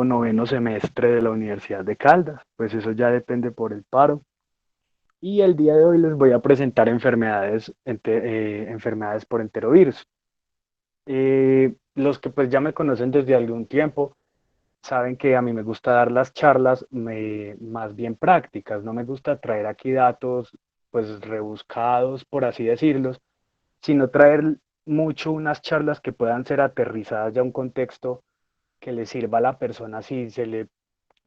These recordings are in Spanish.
noveno semestre de la Universidad de Caldas, pues eso ya depende por el paro. Y el día de hoy les voy a presentar enfermedades por enterovirus. Los que pues ya me conocen desde algún tiempo saben que a mí me gusta dar las charlas más bien prácticas, no me gusta traer aquí datos pues rebuscados, por así decirlos, sino traer mucho unas charlas que puedan ser aterrizadas ya a un contexto que le sirva a la persona si se le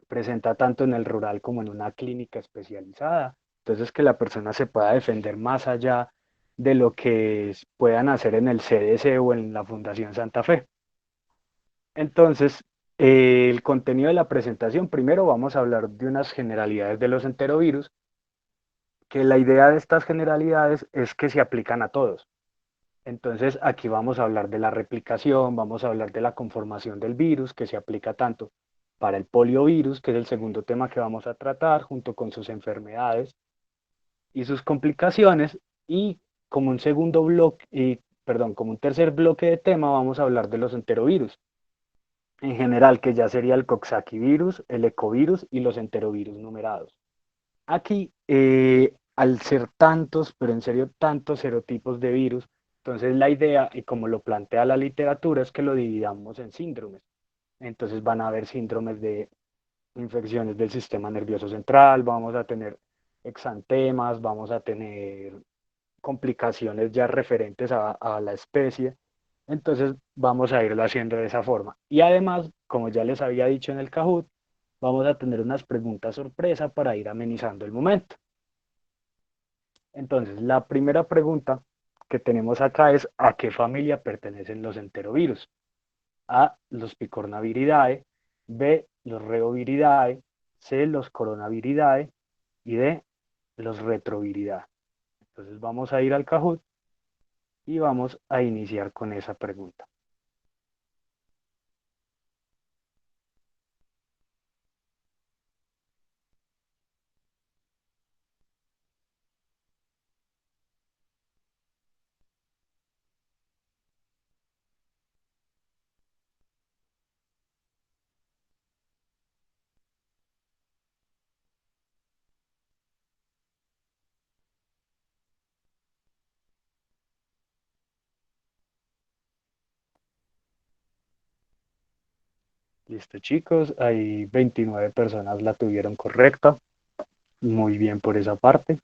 presenta tanto en el rural como en una clínica especializada. Entonces, que la persona se pueda defender más allá de lo que puedan hacer en el CDC o en la Fundación Santa Fe. Entonces, el contenido de la presentación, primero vamos a hablar de unas generalidades de los enterovirus, que la idea de estas generalidades es que se aplican a todos. Entonces, aquí vamos a hablar de la replicación, vamos a hablar de la conformación del virus, que se aplica tanto para el poliovirus, que es el segundo tema que vamos a tratar, junto con sus enfermedades y sus complicaciones, y como un segundo bloque, como un tercer bloque de tema, vamos a hablar de los enterovirus, en general, que ya sería el coxsackie-virus, el ecovirus y los enterovirus numerados. Aquí, al ser tantos, pero en serio tantos serotipos de virus, entonces la idea, y como lo plantea la literatura, es que lo dividamos en síndromes. Entonces van a haber síndromes de infecciones del sistema nervioso central, vamos a tener exantemas, vamos a tener complicaciones ya referentes a la especie. Entonces vamos a irlo haciendo de esa forma. Y además, como ya les había dicho en el Kahoot, vamos a tener unas preguntas sorpresa para ir amenizando el momento. Entonces, la primera pregunta que tenemos acá es: ¿a qué familia pertenecen los enterovirus? A, los Picornaviridae; B, los Reoviridae; C, los Coronaviridae; y D, los Retroviridae. Entonces vamos a ir al Kahoot y vamos a iniciar con esa pregunta. Listo, chicos, hay 29 personas la tuvieron correcta. Muy bien por esa parte.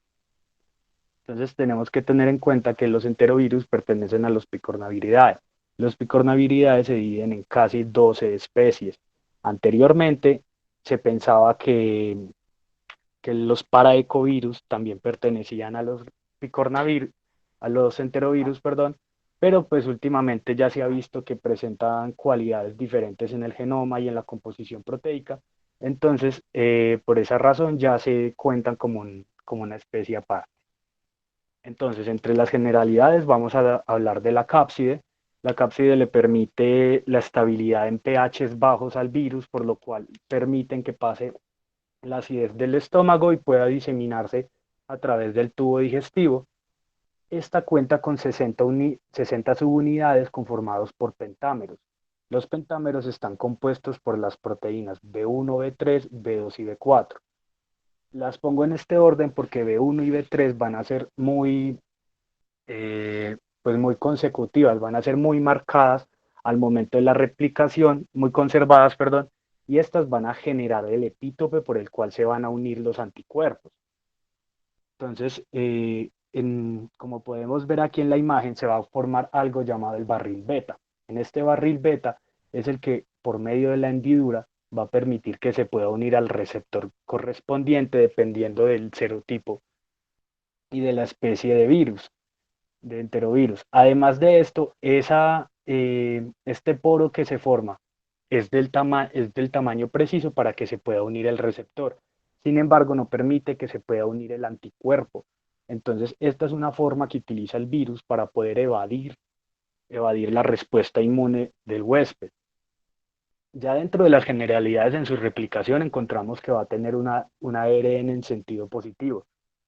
Entonces tenemos que tener en cuenta que los enterovirus pertenecen a los Picornaviridae. Los Picornaviridae se dividen en casi 12 especies. Anteriormente se pensaba que los paraecovirus también pertenecían a los picornavir, a los enterovirus, perdón, pero pues últimamente ya se ha visto que presentan cualidades diferentes en el genoma y en la composición proteica. Entonces, por esa razón ya se cuentan como una especie aparte. Entonces, entre las generalidades vamos a hablar de la cápside. La cápside le permite la estabilidad en pHs bajos al virus, por lo cual permiten que pase la acidez del estómago y pueda diseminarse a través del tubo digestivo. Esta cuenta con 60 subunidades conformados por pentámeros. Los pentámeros están compuestos por las proteínas B1, B3, B2 y B4. Las pongo en este orden porque B1 y B3 van a ser pues muy consecutivas, van a ser muy marcadas al momento de la replicación, muy conservadas, perdón, y estas van a generar el epítope por el cual se van a unir los anticuerpos. Entonces, como podemos ver aquí en la imagen, se va a formar algo llamado el barril beta. En este barril beta es el que, por medio de la hendidura, va a permitir que se pueda unir al receptor correspondiente dependiendo del serotipo y de la especie de virus, de enterovirus. Además de esto, este poro que se forma es del tamaño preciso para que se pueda unir el receptor. Sin embargo, no permite que se pueda unir el anticuerpo. Entonces, esta es una forma que utiliza el virus para poder evadir la respuesta inmune del huésped. Ya dentro de las generalidades en su replicación encontramos que va a tener una ARN en sentido positivo.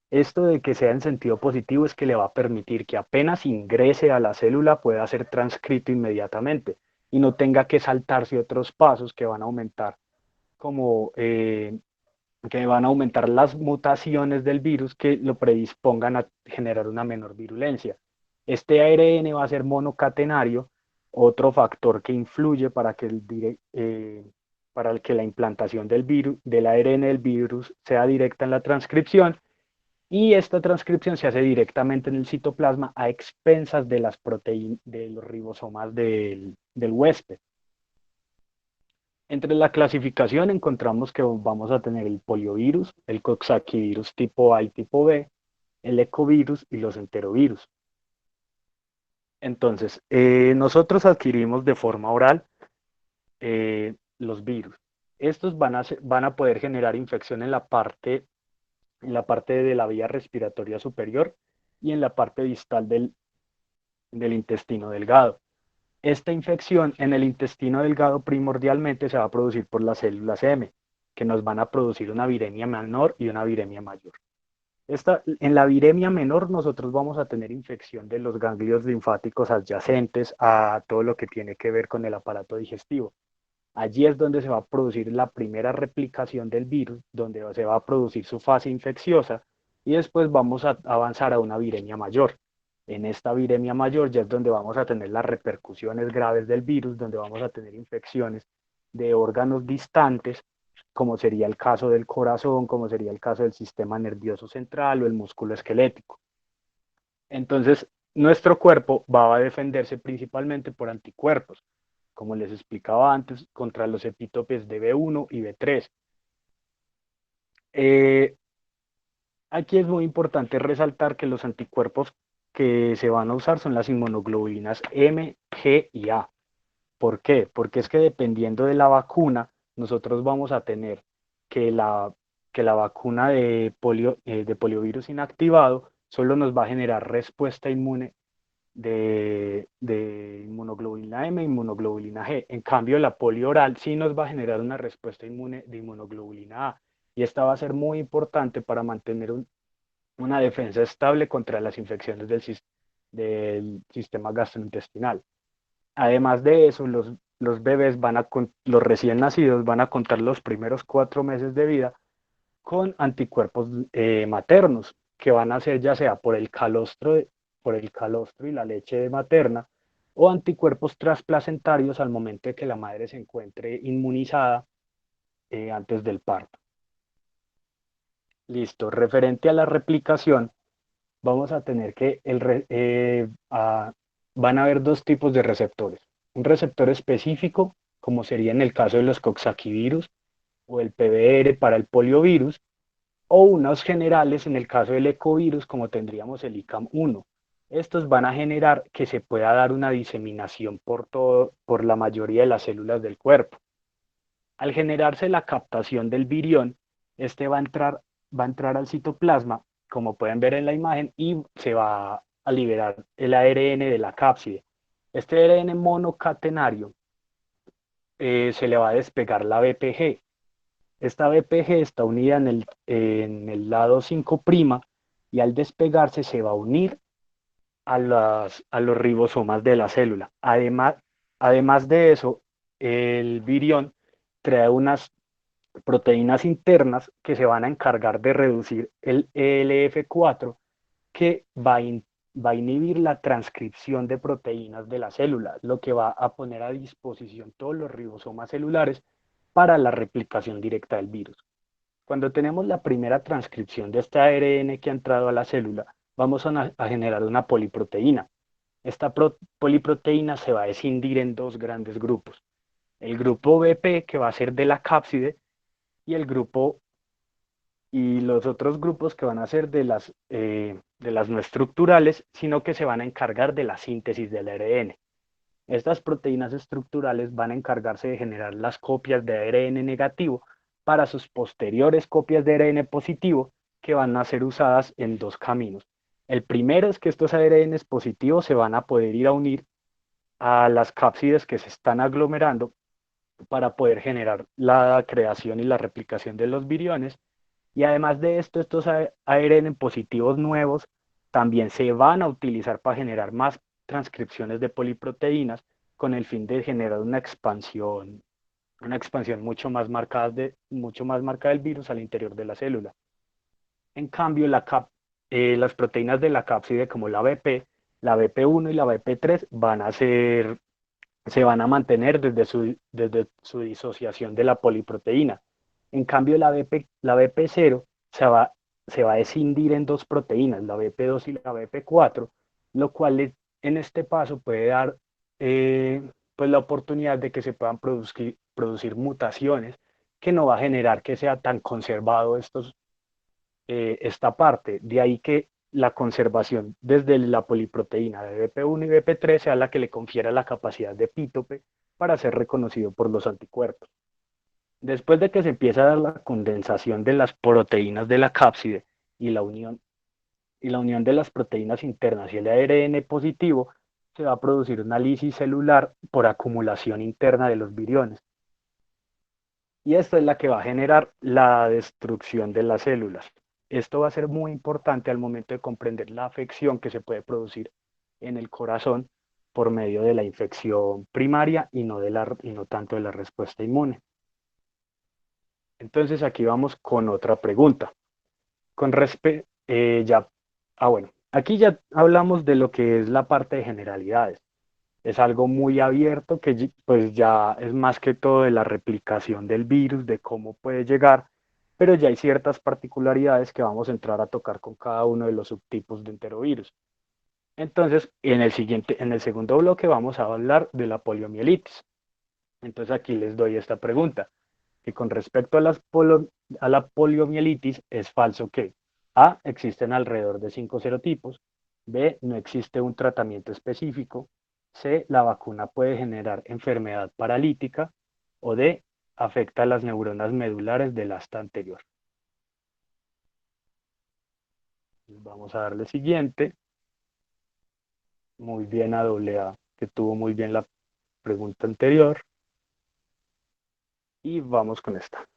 Esto de que sea en sentido positivo es que le va a permitir que apenas ingrese a la célula pueda ser transcrito inmediatamente y no tenga que saltarse otros pasos que van a aumentar como que van a aumentar las mutaciones del virus que lo predispongan a generar una menor virulencia. Este ARN va a ser monocatenario, otro factor que influye para que la implantación del virus, del ARN del virus sea directa en la transcripción, y esta transcripción se hace directamente en el citoplasma a expensas de las proteínas de los ribosomas del huésped. Entre la clasificación encontramos que vamos a tener el poliovirus, el coxsackievirus tipo A y tipo B, el ecovirus y los enterovirus. Entonces, nosotros adquirimos de forma oral los virus. Estos van a poder generar infección en la parte de la vía respiratoria superior y en la parte distal del intestino delgado. Esta infección en el intestino delgado primordialmente se va a producir por las células M, que nos van a producir una viremia menor y una viremia mayor. En la viremia menor nosotros vamos a tener infección de los ganglios linfáticos adyacentes a todo lo que tiene que ver con el aparato digestivo. Allí es donde se va a producir la primera replicación del virus, donde se va a producir su fase infecciosa y después vamos a avanzar a una viremia mayor. En esta viremia mayor ya es donde vamos a tener las repercusiones graves del virus, donde vamos a tener infecciones de órganos distantes, como sería el caso del corazón, como sería el caso del sistema nervioso central o el músculo esquelético. Entonces, nuestro cuerpo va a defenderse principalmente por anticuerpos, como les explicaba antes, contra los epítopes de B1 y B3. Aquí es muy importante resaltar que los anticuerpos que se van a usar son las inmunoglobulinas M, G y A. ¿Por qué? Porque es que dependiendo de la vacuna, nosotros vamos a tener que la vacuna de poliovirus inactivado solo nos va a generar respuesta inmune de inmunoglobulina M e inmunoglobulina G. En cambio, la polio oral sí nos va a generar una respuesta inmune de inmunoglobulina A. Y esta va a ser muy importante para mantener una defensa estable contra las infecciones del sistema gastrointestinal. Además de eso, los bebés los recién nacidos van a contar los primeros 4 meses de vida con anticuerpos maternos, que van a ser ya sea por el calostro y la leche materna, o anticuerpos transplacentarios al momento de que la madre se encuentre inmunizada antes del parto. Listo, referente a la replicación, vamos a tener que van a haber dos tipos de receptores. Un receptor específico, como sería en el caso de los coxsackievirus o el PBR para el poliovirus, o unos generales en el caso del ecovirus, como tendríamos el ICAM1. Estos van a generar que se pueda dar una diseminación por la mayoría de las células del cuerpo. Al generarse la captación del virión, este va a entrar al citoplasma, como pueden ver en la imagen, y se va a liberar el ARN de la cápside. Este ARN monocatenario se le va a despegar la BPG. Esta BPG está unida en el lado 5' y al despegarse se va a unir a los ribosomas de la célula. Además de eso, el virión trae unas proteínas internas que se van a encargar de reducir el ELF4 que va a inhibir la transcripción de proteínas de la célula, lo que va a poner a disposición todos los ribosomas celulares para la replicación directa del virus. Cuando tenemos la primera transcripción de este ARN que ha entrado a la célula, vamos a generar una poliproteína. Esta poliproteína se va a escindir en dos grandes grupos. El grupo BP, que va a ser de la cápside, y el grupo y los otros grupos que van a ser de las no estructurales, sino que se van a encargar de la síntesis del ARN. Estas proteínas estructurales van a encargarse de generar las copias de ARN negativo para sus posteriores copias de ARN positivo, que van a ser usadas en dos caminos. El primero es que estos ARN positivos se van a poder ir a unir a las cápsides que se están aglomerando para poder generar la creación y la replicación de los viriones. Y además de esto, estos ARN positivos nuevos también se van a utilizar para generar más transcripciones de poliproteínas con el fin de generar una expansión una expansión mucho más marcada del virus al interior de la célula. En cambio, las proteínas de la cápside, como la BP1 y la BP3, se van a mantener desde su disociación de la poliproteína. En cambio, la BP0 se va a escindir en dos proteínas, la BP2 y la BP4, lo cual en este paso puede dar eh, pues la oportunidad de que se puedan producir mutaciones que no va a generar que sea tan conservado esta parte. De ahí que la conservación desde la poliproteína de BP1 y BP3 sea la que le confiera la capacidad de epítope para ser reconocido por los anticuerpos. Después de que se empieza a dar la condensación de las proteínas de la cápside y y la unión de las proteínas internas y el ARN positivo, se va a producir una lisis celular por acumulación interna de los viriones. Y esta es la que va a generar la destrucción de las células. Esto va a ser muy importante al momento de comprender la afección que se puede producir en el corazón por medio de la infección primaria y no tanto de la respuesta inmune. Entonces aquí vamos con otra pregunta. Con respecto, bueno, aquí ya hablamos de lo que es la parte de generalidades. Es algo muy abierto que pues ya es más que todo de la replicación del virus, de cómo puede llegar, pero ya hay ciertas particularidades que vamos a entrar a tocar con cada uno de los subtipos de enterovirus. Entonces, en el segundo bloque vamos a hablar de la poliomielitis. Entonces aquí les doy esta pregunta, que con respecto a la poliomielitis es falso que A, existen alrededor de 5 serotipos, B, no existe un tratamiento específico, C, la vacuna puede generar enfermedad paralítica, o D, afecta a las neuronas medulares del asta anterior. Vamos a darle siguiente. Muy bien a AA, que tuvo muy bien la pregunta anterior. Y vamos con esta.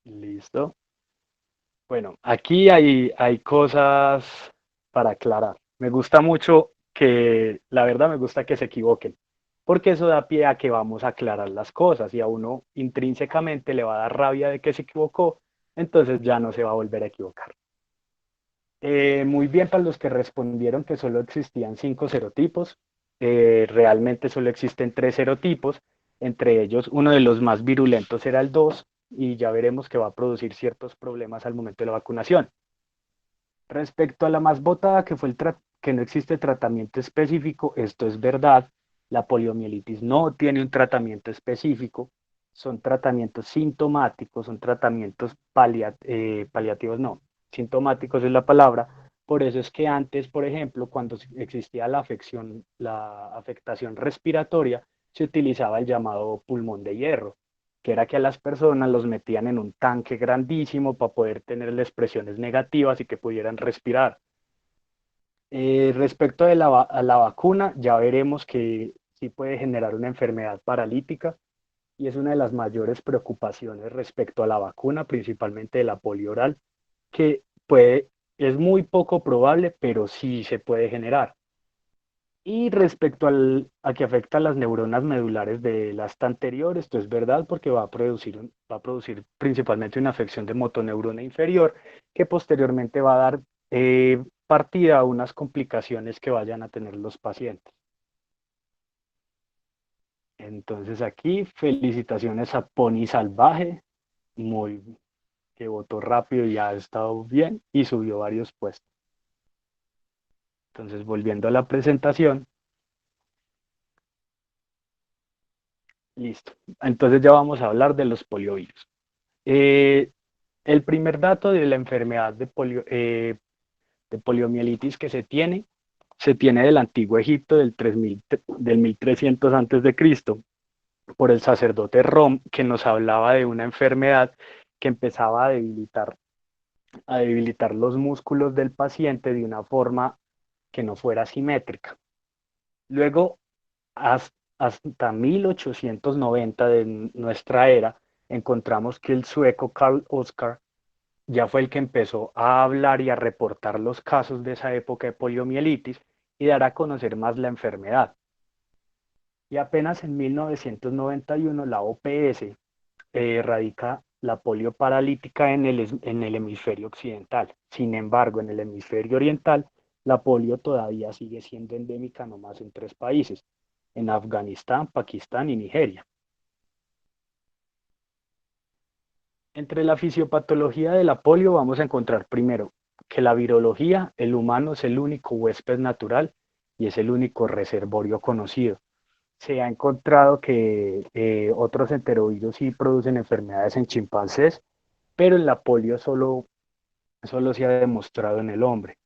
Listo. Bueno, aquí hay cosas para aclarar. Me gusta mucho la verdad me gusta que se equivoquen, porque eso da pie a que vamos a aclarar las cosas y a uno intrínsecamente le va a dar rabia de que se equivocó, entonces ya no se va a volver a equivocar. Muy bien para los que respondieron que solo existían 5 serotipos, realmente solo existen 3 serotipos, entre ellos uno de los más virulentos era el 2 y ya veremos que va a producir ciertos problemas al momento de la vacunación. Respecto a la más votada, que no existe tratamiento específico, esto es verdad. La poliomielitis no tiene un tratamiento específico, son tratamientos sintomáticos, son tratamientos paliativos, no, sintomáticos es la palabra. Por eso es que antes, por ejemplo, cuando existía la afectación respiratoria, se utilizaba el llamado pulmón de hierro, que era que a las personas los metían en un tanque grandísimo para poder tener expresiones negativas y que pudieran respirar. Respecto de a la vacuna, ya veremos que sí puede generar una enfermedad paralítica y es una de las mayores preocupaciones respecto a la vacuna, principalmente de la polio oral, que es muy poco probable, pero sí se puede generar. Y respecto a que afecta a las neuronas medulares del asta anterior, esto es verdad porque va a producir principalmente una afección de motoneurona inferior que posteriormente va a dar partida a unas complicaciones que vayan a tener los pacientes. Entonces aquí felicitaciones a Pony Salvaje, muy que votó rápido y ha estado bien y subió varios puestos. Entonces volviendo a la presentación, listo. Entonces ya vamos a hablar de los poliovirus. Eh, el primer dato de la enfermedad de poliomielitis que se tiene del antiguo Egipto del 1300 antes de Cristo por el sacerdote Rom que nos hablaba de una enfermedad que empezaba a debilitar a debilitar los músculos del paciente de una forma que no fuera simétrica. Luego, hasta 1890 de nuestra era, encontramos que el sueco Karl Oskar ya fue el que empezó a hablar y a reportar los casos de esa época de poliomielitis y dar a conocer más la enfermedad. Y apenas en 1991 la OPS erradica la polio paralítica en el hemisferio occidental. Sin embargo, en el hemisferio oriental, la polio todavía sigue siendo endémica nomás en 3 países, en Afganistán, Pakistán y Nigeria. Entre la fisiopatología de la polio vamos a encontrar primero que la virología, el humano es el único huésped natural y es el único reservorio conocido. Se ha encontrado que otros enterovirus sí producen enfermedades en chimpancés, pero en la polio solo se ha demostrado en el hombre.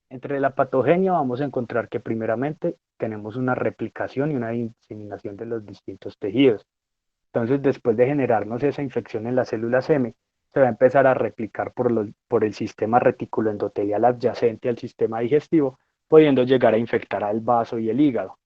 Entre la patogenia vamos a encontrar que primeramente tenemos una replicación y una diseminación de los distintos tejidos. Entonces, después de generarnos esa infección en las células M, se va a empezar a replicar por el sistema reticuloendotelial adyacente al sistema digestivo, pudiendo llegar a infectar al vaso y el hígado.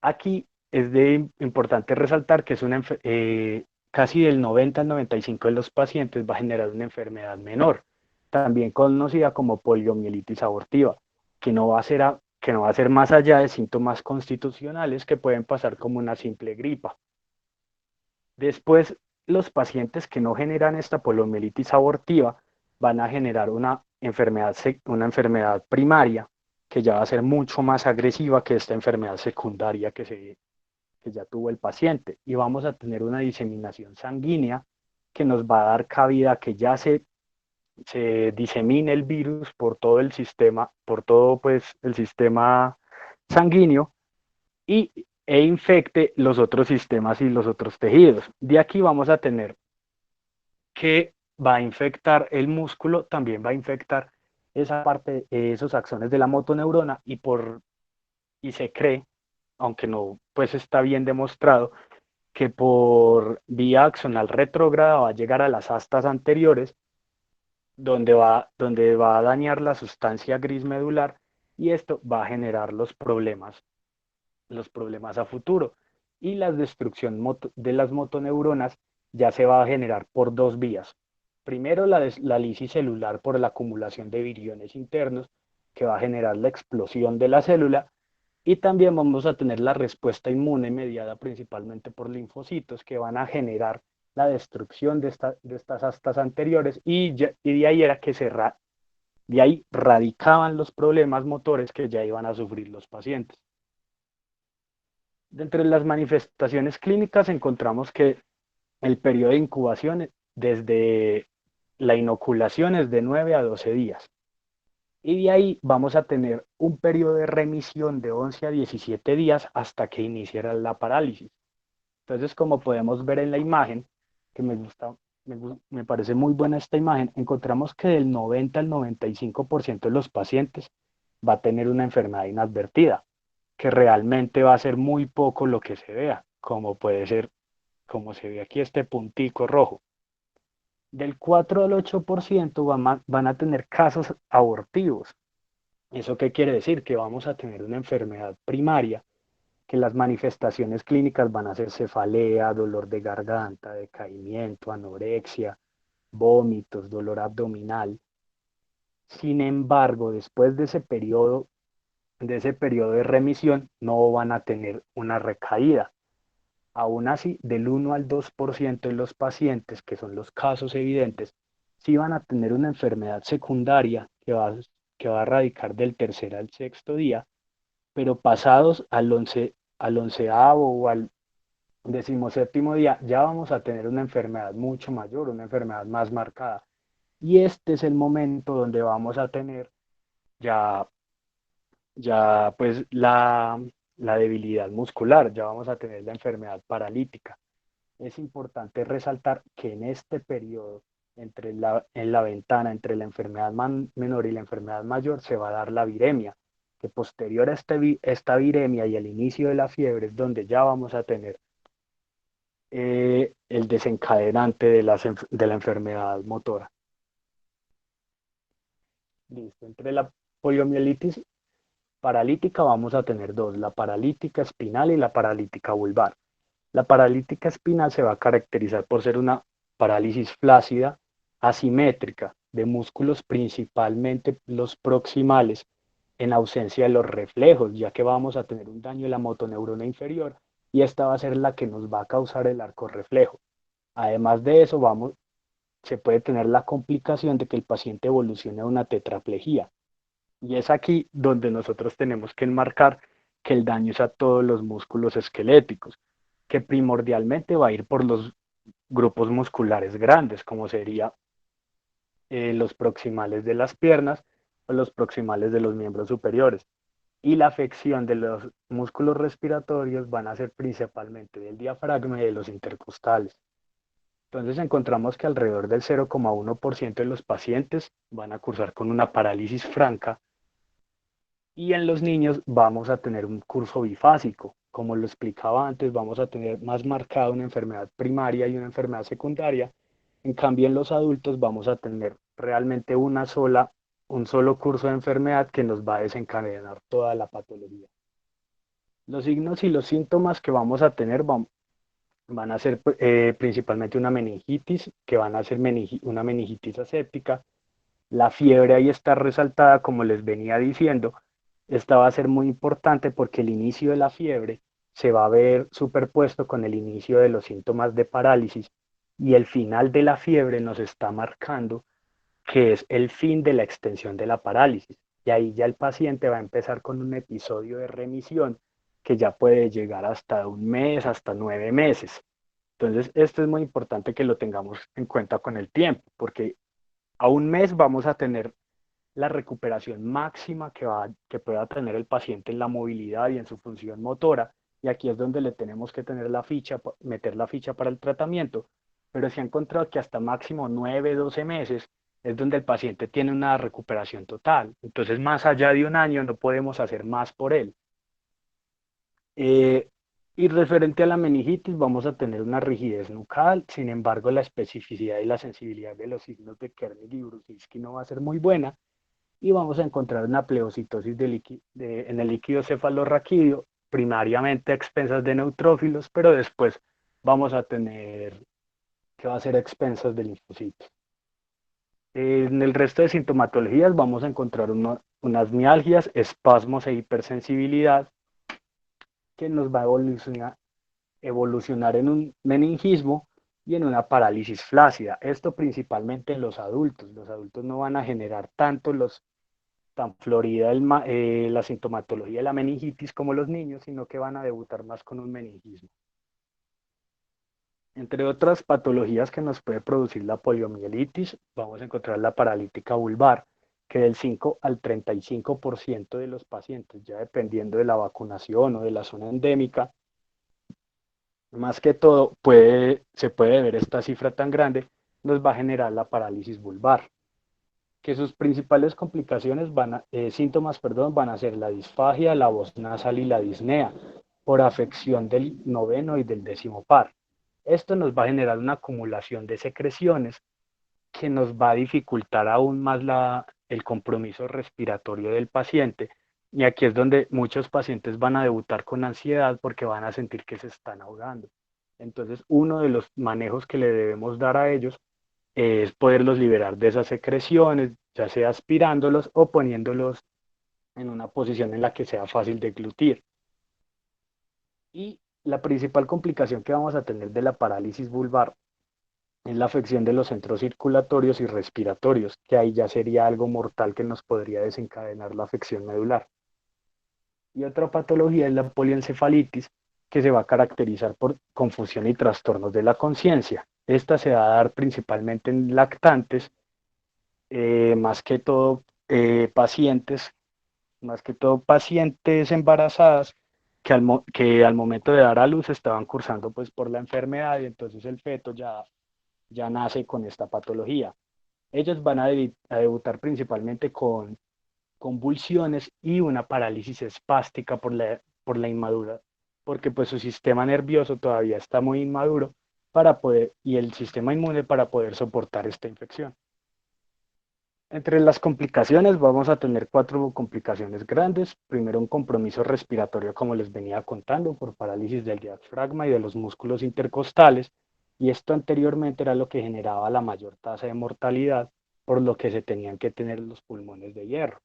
Aquí es importante resaltar que casi del 90 al 95 de los pacientes va a generar una enfermedad menor, también conocida como poliomielitis abortiva, que no va a ser más allá de síntomas constitucionales que pueden pasar como una simple gripa. Después, los pacientes que no generan esta poliomielitis abortiva van a generar una enfermedad primaria que ya va a ser mucho más agresiva que esta enfermedad secundaria que ya tuvo el paciente. Y vamos a tener una diseminación sanguínea que nos va a dar cabida a que ya se disemine el virus por todo el sistema, por todo pues el sistema sanguíneo e infecte los otros sistemas y los otros tejidos. De aquí vamos a tener que va a infectar el músculo, también va a infectar esa parte, esos axones de la motoneurona y se cree, aunque no pues está bien demostrado, que por vía axonal retrógrada va a llegar a las astas anteriores, donde va a dañar la sustancia gris medular y esto va a generar los problemas a futuro. Y la destrucción de las motoneuronas ya se va a generar por 2 vías. Primero, la lisis celular por la acumulación de viriones internos, que va a generar la explosión de la célula, y también vamos a tener la respuesta inmune mediada principalmente por linfocitos que van a generar la destrucción de estas astas anteriores y de ahí era que de ahí radicaban los problemas motores que ya iban a sufrir los pacientes. Dentro de las manifestaciones clínicas encontramos que el periodo de incubación desde la inoculación es de 9 a 12 días. Y de ahí vamos a tener un periodo de remisión de 11 a 17 días hasta que iniciara la parálisis. Entonces, como podemos ver en la imagen, que me parece muy buena esta imagen, encontramos que del 90 al 95% de los pacientes va a tener una enfermedad inadvertida, que realmente va a ser muy poco lo que se vea, como puede ser, como se ve aquí este puntico rojo. Del 4 al 8% van a tener casos abortivos. ¿Eso qué quiere decir? Que vamos a tener una enfermedad primaria, que las manifestaciones clínicas van a ser cefalea, dolor de garganta, decaimiento, anorexia, vómitos, dolor abdominal. Sin embargo, después de ese periodo de remisión, no van a tener una recaída. Aún así, del 1 al 2% de los pacientes, que son los casos evidentes, sí van a tener una enfermedad secundaria que va a radicar del tercer al sexto día, pero pasados al onceavo o al decimoséptimo día, ya vamos a tener una enfermedad mucho mayor, una enfermedad más marcada. Y este es el momento donde vamos a tener ya, ya pues la debilidad muscular, ya vamos a tener la enfermedad paralítica. Es importante resaltar que en este periodo, en la ventana entre la enfermedad menor y la enfermedad mayor, se va a dar la viremia, que posterior a esta viremia y el inicio de la fiebre es donde ya vamos a tener el desencadenante de la enfermedad motora. Listo. Entre la poliomielitis paralítica vamos a tener dos, la paralítica espinal y la paralítica vulvar. La paralítica espinal se va a caracterizar por ser una parálisis flácida, asimétrica, de músculos principalmente los proximales, en ausencia de los reflejos, ya que vamos a tener un daño en la motoneurona inferior y esta va a ser la que nos va a causar el arco reflejo. Además de eso, se puede tener la complicación de que el paciente evolucione a una tetraplegia. Y es aquí donde nosotros tenemos que enmarcar que el daño es a todos los músculos esqueléticos, que primordialmente va a ir por los grupos musculares grandes, como sería los proximales de las piernas o los proximales de los miembros superiores. Y la afección de los músculos respiratorios van a ser principalmente del diafragma y de los intercostales. Entonces encontramos que alrededor del 0,1% de los pacientes van a cursar con una parálisis franca y en los niños vamos a tener un curso bifásico. Como lo explicaba antes, vamos a tener más marcada una enfermedad primaria y una enfermedad secundaria. En cambio, en los adultos vamos a tener realmente un solo curso de enfermedad que nos va a desencadenar toda la patología. Los signos y los síntomas que vamos a tener van a ser principalmente una meningitis, que van a ser una meningitis aséptica. La fiebre ahí está resaltada, como les venía diciendo. Esta va a ser muy importante porque el inicio de la fiebre se va a ver superpuesto con el inicio de los síntomas de parálisis y el final de la fiebre nos está marcando que es el fin de la extensión de la parálisis. Y ahí ya el paciente va a empezar con un episodio de remisión que ya puede llegar hasta un mes, hasta 9 meses. Entonces, esto es muy importante que lo tengamos en cuenta con el tiempo, porque a un mes vamos a tener la recuperación máxima que pueda tener el paciente en la movilidad y en su función motora. Y aquí es donde le tenemos que tener meter la ficha para el tratamiento. Pero se ha encontrado que hasta máximo 9, 12 meses es donde el paciente tiene una recuperación total. Entonces, más allá de un año no podemos hacer más por él. Eh, y referente a la meningitis, vamos a tener una rigidez nucal, sin embargo, la especificidad y la sensibilidad de los signos de Kernig y Brusinski no va a ser muy buena, y vamos a encontrar una pleocitosis en el líquido cefalorraquídeo, primariamente a expensas de neutrófilos, pero después vamos a tener que va a ser a expensas de linfocitos. En el resto de sintomatologías vamos a encontrar unas mialgias, espasmos e hipersensibilidad que nos va a evolucionar en un meningismo y en una parálisis flácida. Esto principalmente en los adultos. Los adultos no van a generar tan florida la sintomatología de la meningitis como los niños, sino que van a debutar más con un meningismo. Entre otras patologías que nos puede producir la poliomielitis, vamos a encontrar la paralítica vulvar, que del 5 al 35% de los pacientes, ya dependiendo de la vacunación o de la zona endémica, más que todo se puede ver esta cifra tan grande, nos va a generar la parálisis vulvar, que sus principales síntomas, perdón, van a ser la disfagia, la voz nasal y la disnea, por afección del noveno y del décimo par. Esto nos va a generar una acumulación de secreciones que nos va a dificultar aún más el compromiso respiratorio del paciente. Y aquí es donde muchos pacientes van a debutar con ansiedad porque van a sentir que se están ahogando. Entonces, uno de los manejos que le debemos dar a ellos es poderlos liberar de esas secreciones, ya sea aspirándolos o poniéndolos en una posición en la que sea fácil de glutir. Y la principal complicación que vamos a tener de la parálisis vulvar es la afección de los centros circulatorios y respiratorios, que ahí ya sería algo mortal que nos podría desencadenar la afección medular. Y otra patología es la poliencefalitis, que se va a caracterizar por confusión y trastornos de la conciencia. Esta se va a dar principalmente en lactantes, más que todo pacientes, más que todo pacientes embarazadas que al momento de dar a luz estaban cursando pues por la enfermedad y entonces el feto ya nace con esta patología. Ellos van a debutar principalmente con convulsiones y una parálisis espástica por la inmadura, porque pues su sistema nervioso todavía está muy inmaduro y el sistema inmune para poder soportar esta infección. Entre las complicaciones vamos a tener cuatro complicaciones grandes. Primero, un compromiso respiratorio, como les venía contando, por parálisis del diafragma y de los músculos intercostales. Y esto anteriormente era lo que generaba la mayor tasa de mortalidad, por lo que se tenían que tener los pulmones de hierro.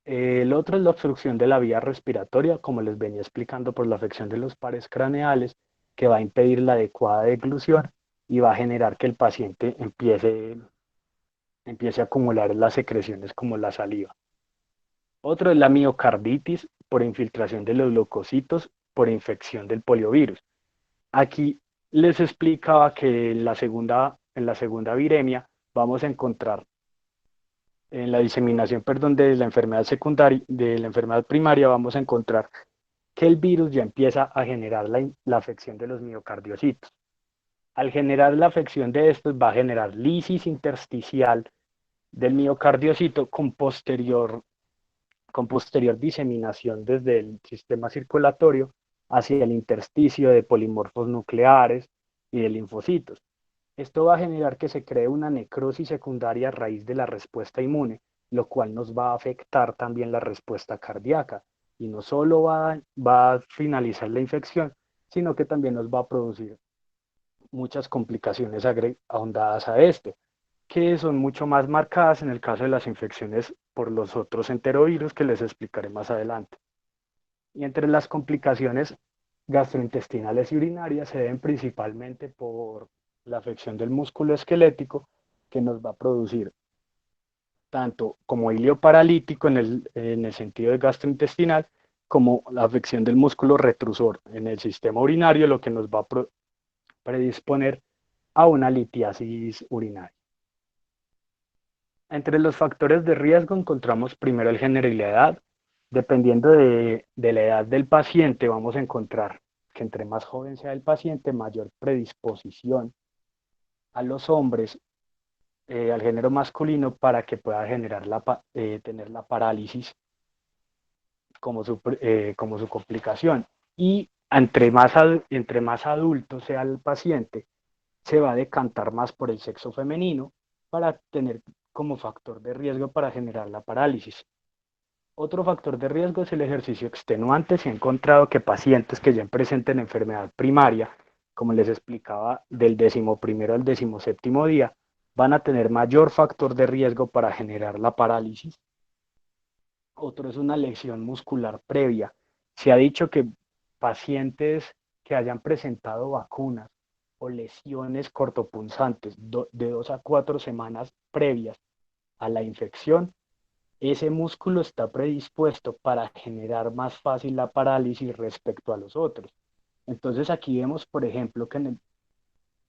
El otro es la obstrucción de la vía respiratoria, como les venía explicando, por la afección de los pares craneales, que va a impedir la adecuada deglución y va a generar que el paciente empiece a acumular las secreciones como la saliva. Otro es la miocarditis por infiltración de los leucocitos por infección del poliovirus. Aquí les explicaba que en la segunda viremia vamos a encontrar en la diseminación, perdón, de la enfermedad secundaria, de la enfermedad primaria, vamos a encontrar que el virus ya empieza a generar la afección de los miocardiocitos. Al generar la afección de estos va a generar lisis intersticial del miocardiocito con posterior diseminación desde el sistema circulatorio hacia el intersticio de polimorfos nucleares y de linfocitos. Esto va a generar que se cree una necrosis secundaria a raíz de la respuesta inmune, lo cual nos va a afectar también la respuesta cardíaca. Y no solo va a finalizar la infección, sino que también nos va a producir muchas complicaciones ahondadas a esto, que son mucho más marcadas en el caso de las infecciones por los otros enterovirus que les explicaré más adelante. Y entre las complicaciones gastrointestinales y urinarias se deben principalmente por la afección del músculo esquelético, que nos va a producir tanto como ilio paralítico en el sentido de gastrointestinal, como la afección del músculo retrusor en el sistema urinario, lo que nos va a predisponer a una litiasis urinaria. Entre los factores de riesgo encontramos primero el género y la edad. Dependiendo de la edad del paciente, vamos a encontrar que entre más joven sea el paciente, mayor predisposición a los hombres, al género masculino, para que pueda tener la parálisis como su complicación. Y entre más adulto sea el paciente, se va a decantar más por el sexo femenino para tener como factor de riesgo para generar la parálisis. Otro factor de riesgo es el ejercicio extenuante. Se ha encontrado que pacientes que ya presenten enfermedad primaria, como les explicaba, del 11º al 17º día, van a tener mayor factor de riesgo para generar la parálisis. Otro es una lesión muscular previa. Se ha dicho que pacientes que hayan presentado vacunas o lesiones cortopunzantes de 2 a 4 semanas previas a la infección, ese músculo está predispuesto para generar más fácil la parálisis respecto a los otros. Entonces aquí vemos, por ejemplo, que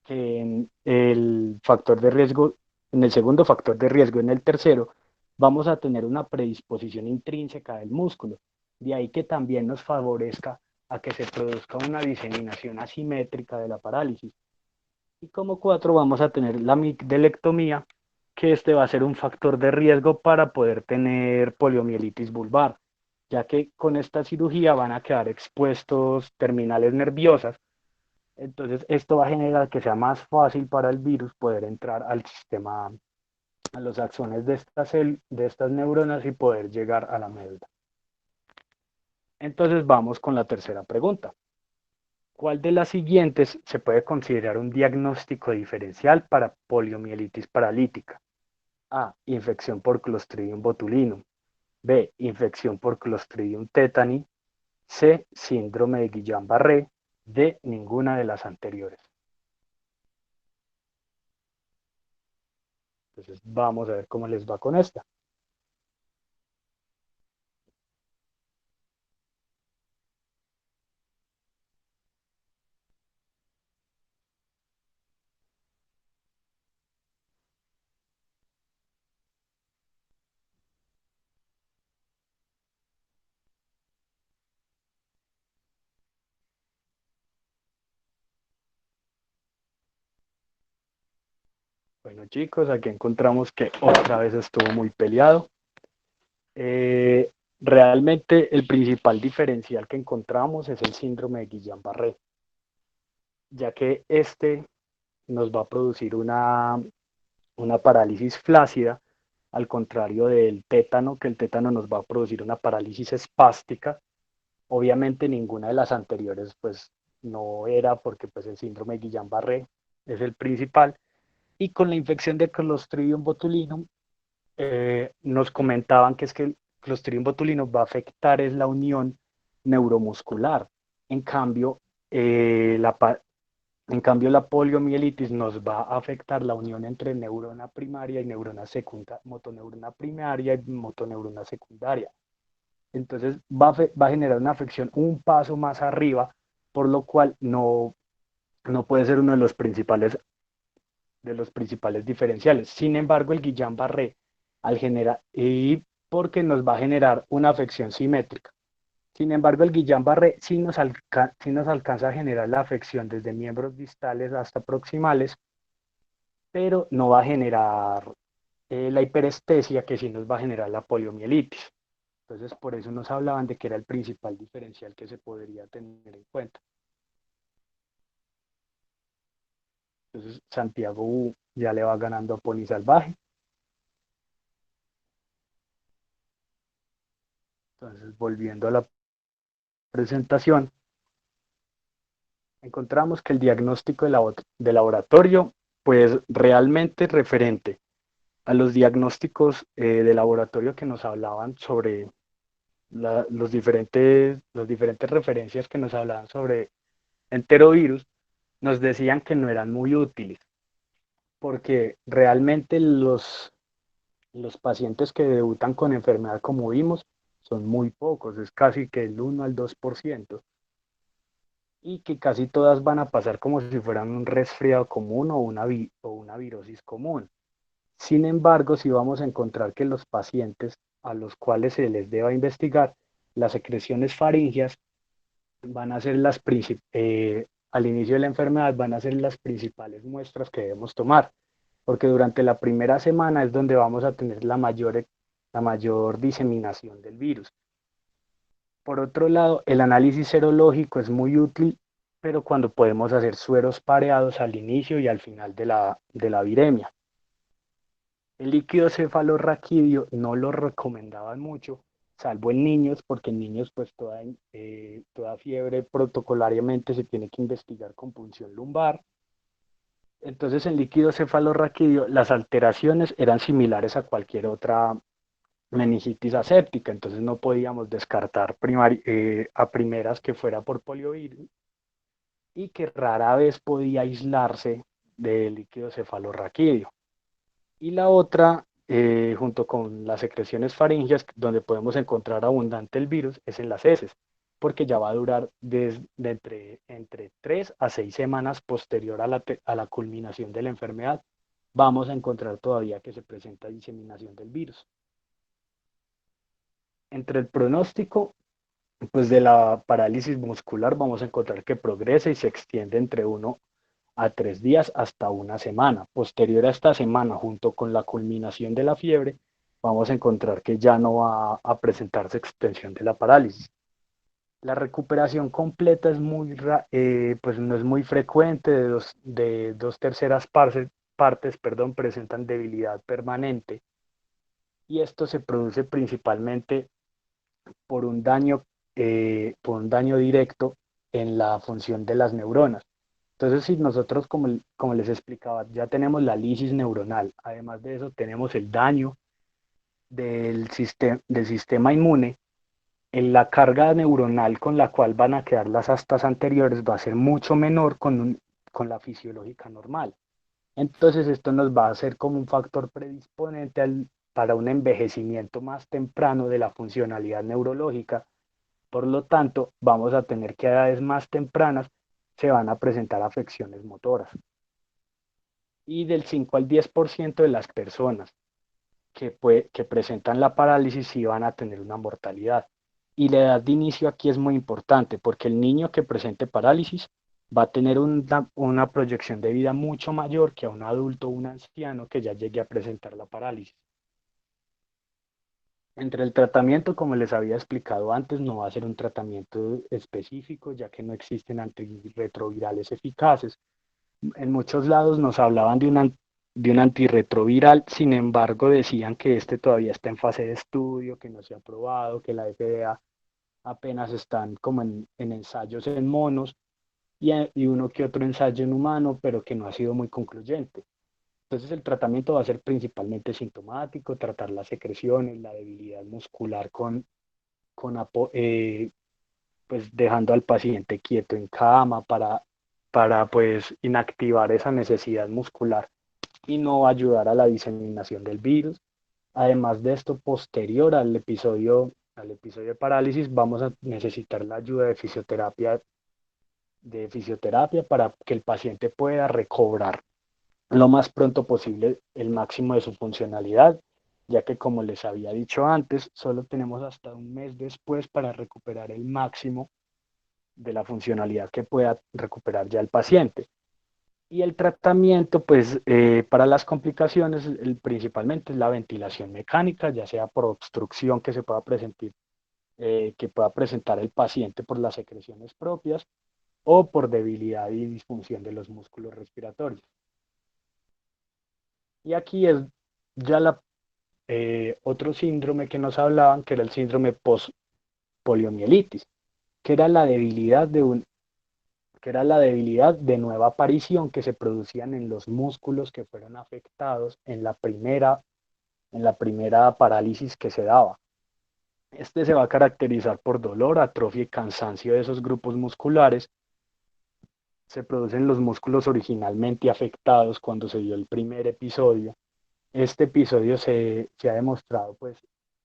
en el factor de riesgo, en el segundo factor de riesgo, en el tercero, vamos a tener una predisposición intrínseca del músculo. De ahí que también nos favorezca a que se produzca una diseminación asimétrica de la parálisis. Y como cuatro vamos a tener la amigdalectomía, que este va a ser un factor de riesgo para poder tener poliomielitis vulvar, ya que con esta cirugía van a quedar expuestos terminales nerviosas. Entonces esto va a generar que sea más fácil para el virus poder entrar al sistema, a los axones de estas neuronas y poder llegar a la médula. Entonces vamos con la tercera pregunta. ¿Cuál de las siguientes se puede considerar un diagnóstico diferencial para poliomielitis paralítica? A. Infección por Clostridium botulinum. B. Infección por Clostridium tetani. C. Síndrome de Guillain-Barré. D. Ninguna de las anteriores. Entonces vamos a ver cómo les va con esta. Bueno chicos, aquí encontramos que otra vez estuvo muy peleado. Eh, Realmente el principal diferencial que encontramos es el síndrome de Guillain-Barré, ya que este nos va a producir una parálisis flácida, al contrario del tétano, que el tétano nos va a producir una parálisis espástica. Obviamente ninguna de las anteriores pues no era porque pues el síndrome de Guillain-Barré es el principal. Y con la infección de Clostridium botulinum nos comentaban que es que el Clostridium botulinum va a afectar es la unión neuromuscular. En cambio, eh, la, en cambio, la poliomielitis nos va a afectar la unión entre neurona primaria y neurona secundaria, motoneurona primaria y motoneurona secundaria. Entonces va a generar una afección un paso más arriba, por lo cual no puede ser uno de los principales diferenciales. Sin embargo, el Guillain-Barré, al generar, y porque nos va a generar una afección simétrica. Sin embargo, el Guillain-Barré sí nos alcanza a generar la afección desde miembros distales hasta proximales, pero no va a generar la hiperestesia que sí nos va a generar la poliomielitis. Entonces, por eso nos hablaban de que era el principal diferencial que se podría tener en cuenta. Entonces, Santiago ya le va ganando a Pony Salvaje. Entonces, volviendo a la presentación, encontramos que el diagnóstico de laboratorio, pues realmente referente a los diagnósticos de laboratorio que nos hablaban sobre los diferentes referencias que nos hablaban sobre enterovirus, nos decían que no eran muy útiles, porque realmente los pacientes que debutan con enfermedad, como vimos, son muy pocos, es casi que el 1 al 2%, y que casi todas van a pasar como si fueran un resfriado común o una virosis común. Sin embargo, si vamos a encontrar que los pacientes a los cuales se les deba investigar, las secreciones faringias van a ser al inicio de la enfermedad van a ser las principales muestras que debemos tomar, porque durante la primera semana es donde vamos a tener la mayor diseminación del virus. Por otro lado, el análisis serológico es muy útil, pero cuando podemos hacer sueros pareados al inicio y al final de la viremia. El líquido cefalorraquídeo no lo recomendaban mucho, salvo en niños, porque en niños pues toda fiebre protocolariamente se tiene que investigar con punción lumbar. Entonces en líquido cefalorraquídeo las alteraciones eran similares a cualquier otra meningitis aséptica, entonces no podíamos descartar a primeras que fuera por poliovirus y que rara vez podía aislarse del líquido cefalorraquídeo. Y la otra, junto con las secreciones faringias, donde podemos encontrar abundante el virus, es en las heces, porque ya va a durar entre 3 a 6 semanas posterior a la culminación de la enfermedad. Vamos a encontrar todavía que se presenta diseminación del virus. Entre el pronóstico, pues de la parálisis muscular, vamos a encontrar que progresa y se extiende entre 1 a 3 días hasta una semana. Posterior a esta semana, junto con la culminación de la fiebre, vamos a encontrar que ya no va a presentarse extensión de la parálisis. La recuperación completa pues no es muy frecuente, de dos terceras partes, perdón, presentan debilidad permanente, y esto se produce principalmente por por un daño directo en la función de las neuronas. Entonces, si nosotros, como les explicaba, ya tenemos la lisis neuronal, además de eso tenemos el daño del sistema inmune, en la carga neuronal con la cual van a quedar las astas anteriores va a ser mucho menor con la fisiológica normal. Entonces, esto nos va a hacer como un factor predisponente para un envejecimiento más temprano de la funcionalidad neurológica. Por lo tanto, vamos a tener que a edades más tempranas se van a presentar afecciones motoras. Y del 5 al 10% de las personas que presentan la parálisis sí van a tener una mortalidad. Y la edad de inicio aquí es muy importante porque el niño que presente parálisis va a tener una proyección de vida mucho mayor que a un adulto o un anciano que ya llegue a presentar la parálisis. Entre el tratamiento, como les había explicado antes, no va a ser un tratamiento específico, ya que no existen antirretrovirales eficaces. En muchos lados nos hablaban de un antirretroviral. Sin embargo, decían que este todavía está en fase de estudio, que no se ha aprobado, que la FDA apenas están como en ensayos en monos y uno que otro ensayo en humano, pero que no ha sido muy concluyente. Entonces el tratamiento va a ser principalmente sintomático, tratar las secreciones, la debilidad muscular con pues dejando al paciente quieto en cama para pues inactivar esa necesidad muscular y no ayudar a la diseminación del virus. Además de esto, posterior al episodio de parálisis, vamos a necesitar la ayuda de fisioterapia para que el paciente pueda recobrar lo más pronto posible el máximo de su funcionalidad, ya que como les había dicho antes, solo tenemos hasta un mes después para recuperar el máximo de la funcionalidad que pueda recuperar ya el paciente. Y el tratamiento, pues para las complicaciones, principalmente es la ventilación mecánica, ya sea por obstrucción que pueda presentar el paciente por las secreciones propias o por debilidad y disfunción de los músculos respiratorios. Y aquí es ya otro síndrome que nos hablaban, que era el síndrome post-poliomielitis, que era la debilidad que era la debilidad de nueva aparición que se producían en los músculos que fueron afectados en la primera parálisis que se daba. Este se va a caracterizar por dolor, atrofia y cansancio de esos grupos musculares. Se producen los músculos originalmente afectados cuando se dio el primer episodio. Este episodio se ha demostrado, pues,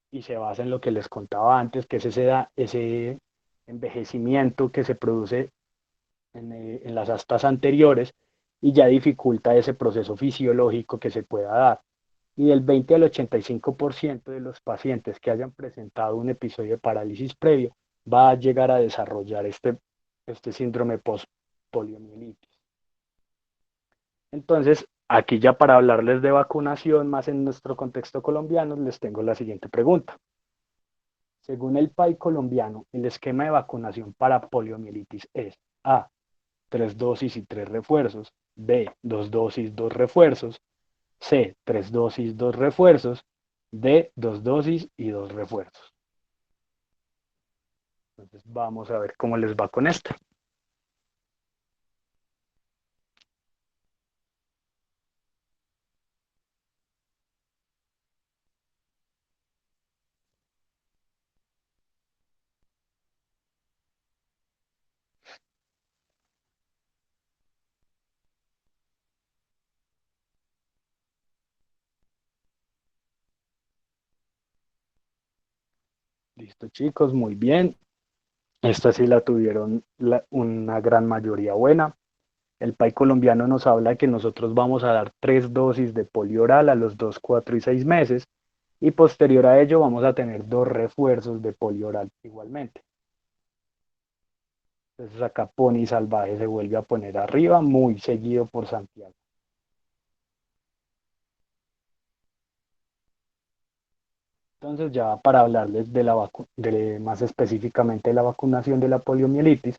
y se basa en lo que les contaba antes, que es ese envejecimiento que se produce en las astas anteriores y ya dificulta ese proceso fisiológico que se pueda dar. Y del 20 al 85% de los pacientes que hayan presentado un episodio de parálisis previo va a llegar a desarrollar este síndrome post-poliomielitis. Entonces, aquí ya para hablarles de vacunación más en nuestro contexto colombiano, les tengo la siguiente pregunta. Según el PAI colombiano, el esquema de vacunación para poliomielitis es A, 3 dosis y 3 refuerzos, B, 2 dosis, 2 refuerzos, C, 3 dosis, 2 refuerzos, D, 2 dosis y 2 refuerzos. Entonces vamos a ver cómo les va con esto. Listo chicos, muy bien. Esta sí la tuvieron una gran mayoría buena. El PAI colombiano nos habla de que nosotros vamos a dar 3 dosis de polio oral a los 2, 4 y 6 meses y posterior a ello vamos a tener 2 refuerzos de polio oral igualmente. Entonces acá Pony Salvaje se vuelve a poner arriba, muy seguido por Santiago. Entonces ya para hablarles más específicamente de la vacunación de la poliomielitis,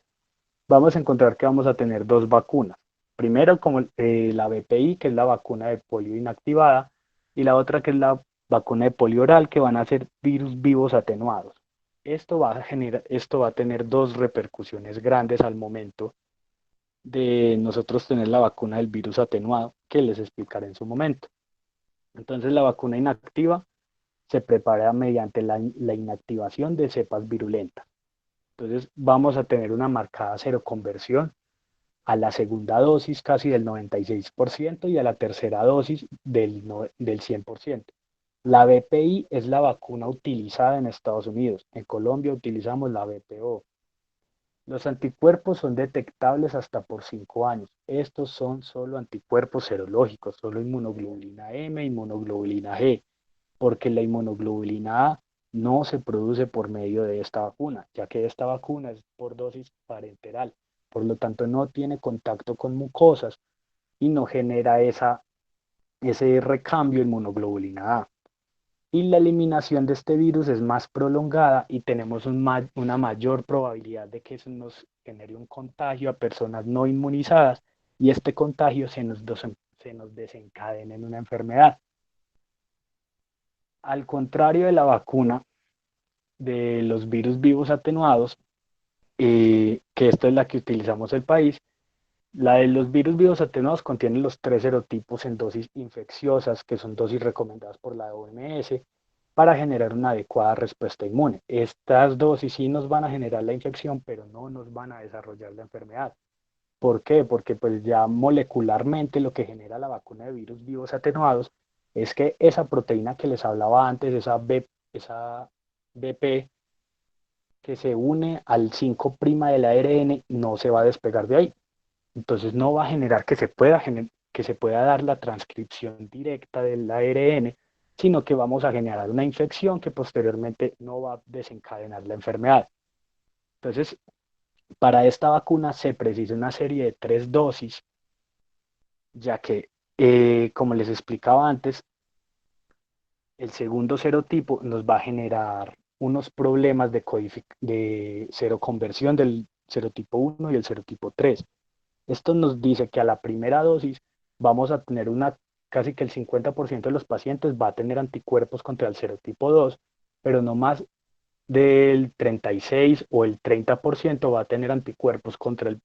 vamos a encontrar que vamos a tener dos vacunas. Primero, como la BPI, que es la vacuna de polio inactivada, y la otra que es la vacuna de polio oral, que van a ser virus vivos atenuados. Esto va a tener dos repercusiones grandes al momento de nosotros tener la vacuna del virus atenuado, que les explicaré en su momento. Entonces, la vacuna inactiva se prepara mediante la inactivación de cepas virulentas. Entonces, vamos a tener una marcada seroconversión a la segunda dosis casi del 96% y a la tercera dosis del 100%. La BPI es la vacuna utilizada en Estados Unidos. En Colombia utilizamos la BPO. Los anticuerpos son detectables hasta por 5 años. Estos son solo anticuerpos serológicos, solo inmunoglobulina M, inmunoglobulina G, porque la inmunoglobulina A no se produce por medio de esta vacuna, ya que esta vacuna es por dosis parenteral. Por lo tanto, no tiene contacto con mucosas y no genera ese recambio inmunoglobulina A. Y la eliminación de este virus es más prolongada y tenemos una mayor probabilidad de que eso nos genere un contagio a personas no inmunizadas y este contagio se se nos desencadenen una enfermedad. Al contrario de la vacuna de los virus vivos atenuados, que esta es la que utilizamos en el país, la de los virus vivos atenuados contiene los tres serotipos en dosis infecciosas, que son dosis recomendadas por la OMS, para generar una adecuada respuesta inmune. Estas dosis sí nos van a generar la infección, pero no nos van a desarrollar la enfermedad. ¿Por qué? Porque pues ya molecularmente lo que genera la vacuna de virus vivos atenuados es que esa proteína que les hablaba antes, esa BP, que se une al 5' del ARN, no se va a despegar de ahí. Entonces no va a generar que se pueda dar la transcripción directa del ARN, sino que vamos a generar una infección que posteriormente no va a desencadenar la enfermedad. Entonces, para esta vacuna se precisa una serie de 3 dosis, ya que, como les explicaba antes, el segundo serotipo nos va a generar unos problemas de seroconversión del serotipo 1 y el serotipo 3. Esto nos dice que a la primera dosis vamos a tener casi que el 50% de los pacientes va a tener anticuerpos contra el serotipo 2, pero no más del 36 o el 30% va a tener anticuerpos contra el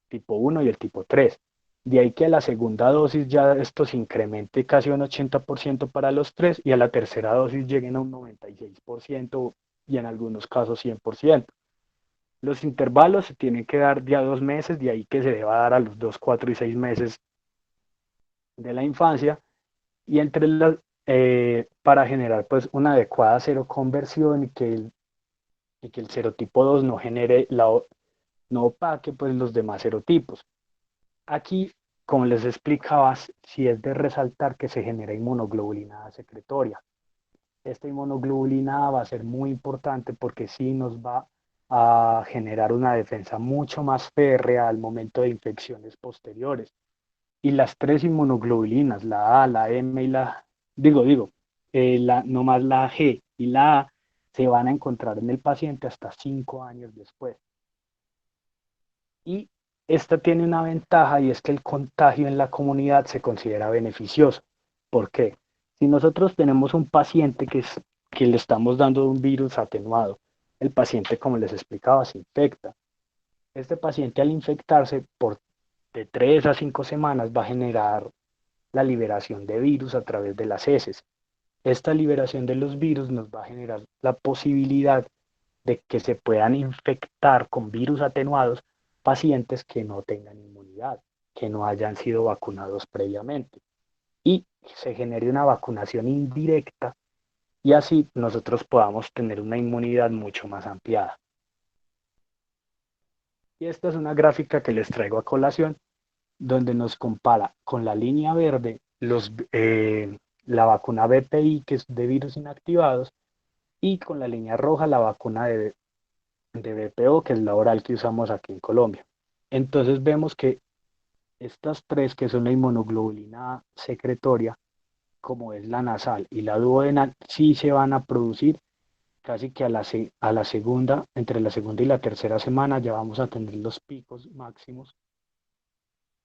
tipo 1 y el tipo 3. De ahí que a la segunda dosis ya esto se incremente casi un 80% para los tres y a la tercera dosis lleguen a un 96% y en algunos casos 100%. Los intervalos se tienen que dar de a 2 meses, de ahí que se deba dar a los 2, 4 y 6 meses de la infancia y para generar pues una adecuada seroconversión y que el serotipo 2 no genere no opaque pues los demás serotipos. Aquí, como les explicaba, sí es de resaltar que se genera inmunoglobulina A secretoria. Esta inmunoglobulina A va a ser muy importante porque sí nos va a generar una defensa mucho más férrea al momento de infecciones posteriores. Y las tres inmunoglobulinas, la A, la M y no más la G y la A, se van a encontrar en el paciente hasta 5 años después. Y esta tiene una ventaja y es que el contagio en la comunidad se considera beneficioso. ¿Por qué? Si nosotros tenemos un paciente que le estamos dando un virus atenuado, el paciente, como les explicaba, se infecta. Este paciente al infectarse de 3 a 5 semanas va a generar la liberación de virus a través de las heces. Esta liberación de los virus nos va a generar la posibilidad de que se puedan infectar con virus atenuados pacientes que no tengan inmunidad, que no hayan sido vacunados previamente. Y se genere una vacunación indirecta y así nosotros podamos tener una inmunidad mucho más ampliada. Y esta es una gráfica que les traigo a colación, donde nos compara con la línea verde la vacuna BPI, que es de virus inactivados, y con la línea roja la vacuna de BPO, que es la oral que usamos aquí en Colombia. Entonces vemos que estas tres, que son la inmunoglobulina secretoria, como es la nasal y la duodenal, sí se van a producir casi que a la segunda, entre la segunda y la tercera semana ya vamos a tener los picos máximos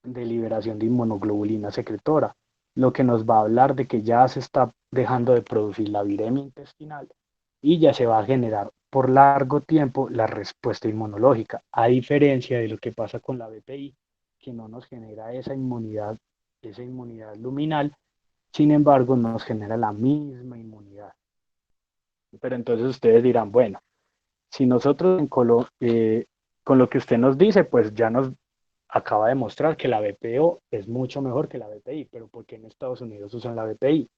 de liberación de inmunoglobulina secretora, lo que nos va a hablar de que ya se está dejando de producir la viremia intestinal y ya se va a generar por largo tiempo la respuesta inmunológica, a diferencia de lo que pasa con la BPI, que no nos genera esa inmunidad luminal, sin embargo nos genera la misma inmunidad. Pero entonces ustedes dirán, bueno, si nosotros con lo que usted nos dice, pues ya nos acaba de mostrar que la BPO es mucho mejor que la BPI, pero ¿por qué en Estados Unidos usan la BPI?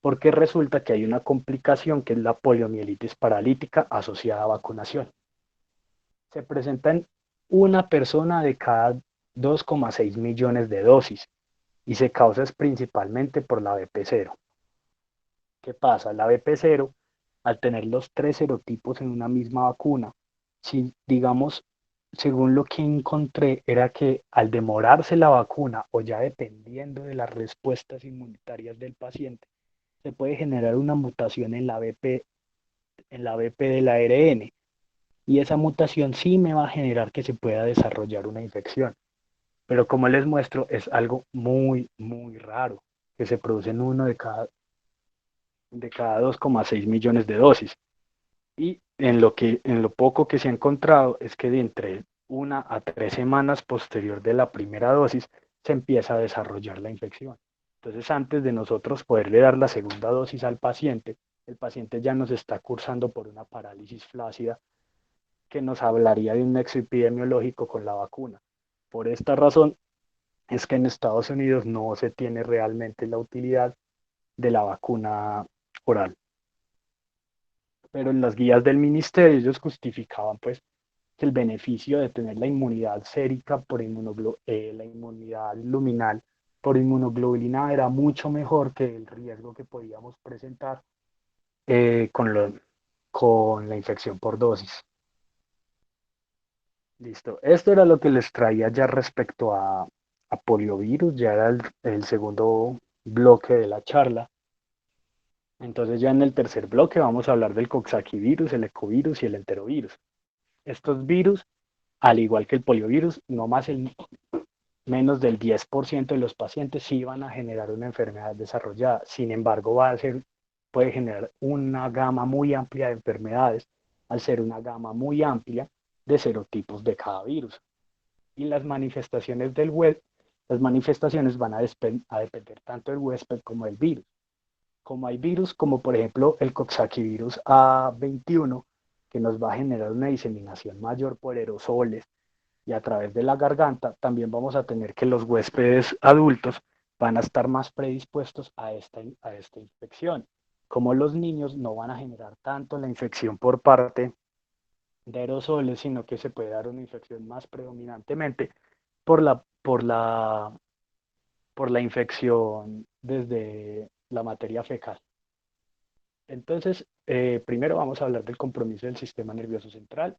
Porque resulta que hay una complicación que es la poliomielitis paralítica asociada a vacunación. Se presenta en una persona de cada 2,6 millones de dosis y se causa principalmente por la BP0. ¿Qué pasa? La BP0, al tener los tres serotipos en una misma vacuna, si digamos, según lo que encontré, era que al demorarse la vacuna o ya dependiendo de las respuestas inmunitarias del paciente, se puede generar una mutación en la BP del ARN y esa mutación sí me va a generar que se pueda desarrollar una infección. Pero como les muestro, es algo muy, muy raro, que se producen uno de cada 2,6 millones de dosis. Y en lo poco que se ha encontrado es que de entre 1 a 3 semanas posterior de la primera dosis se empieza a desarrollar la infección. Entonces, antes de nosotros poderle dar la segunda dosis al paciente, el paciente ya nos está cursando por una parálisis flácida que nos hablaría de un nexo epidemiológico con la vacuna. Por esta razón es que en Estados Unidos no se tiene realmente la utilidad de la vacuna oral. Pero en las guías del ministerio ellos justificaban pues que el beneficio de tener la inmunidad sérica por la inmunidad luminal por inmunoglobulina era mucho mejor que el riesgo que podíamos presentar con la infección por dosis. Listo. Esto era lo que les traía ya respecto a poliovirus, ya era el segundo bloque de la charla. Entonces ya en el tercer bloque vamos a hablar del coxsackievirus, el ecovirus y el enterovirus. Estos virus, al igual que el poliovirus, no más menos del 10% de los pacientes sí van a generar una enfermedad desarrollada. Sin embargo, puede generar una gama muy amplia de enfermedades al ser una gama muy amplia de serotipos de cada virus. Y las manifestaciones las manifestaciones van a depender tanto del huésped como del virus. Como hay virus, como por ejemplo el coxsackievirus A21, que nos va a generar una diseminación mayor por aerosoles y a través de la garganta, también vamos a tener que los huéspedes adultos van a estar más predispuestos a esta infección. Como los niños no van a generar tanto la infección por parte de aerosoles, sino que se puede dar una infección más predominantemente por la infección desde la materia fecal. Entonces, primero vamos a hablar del compromiso del sistema nervioso central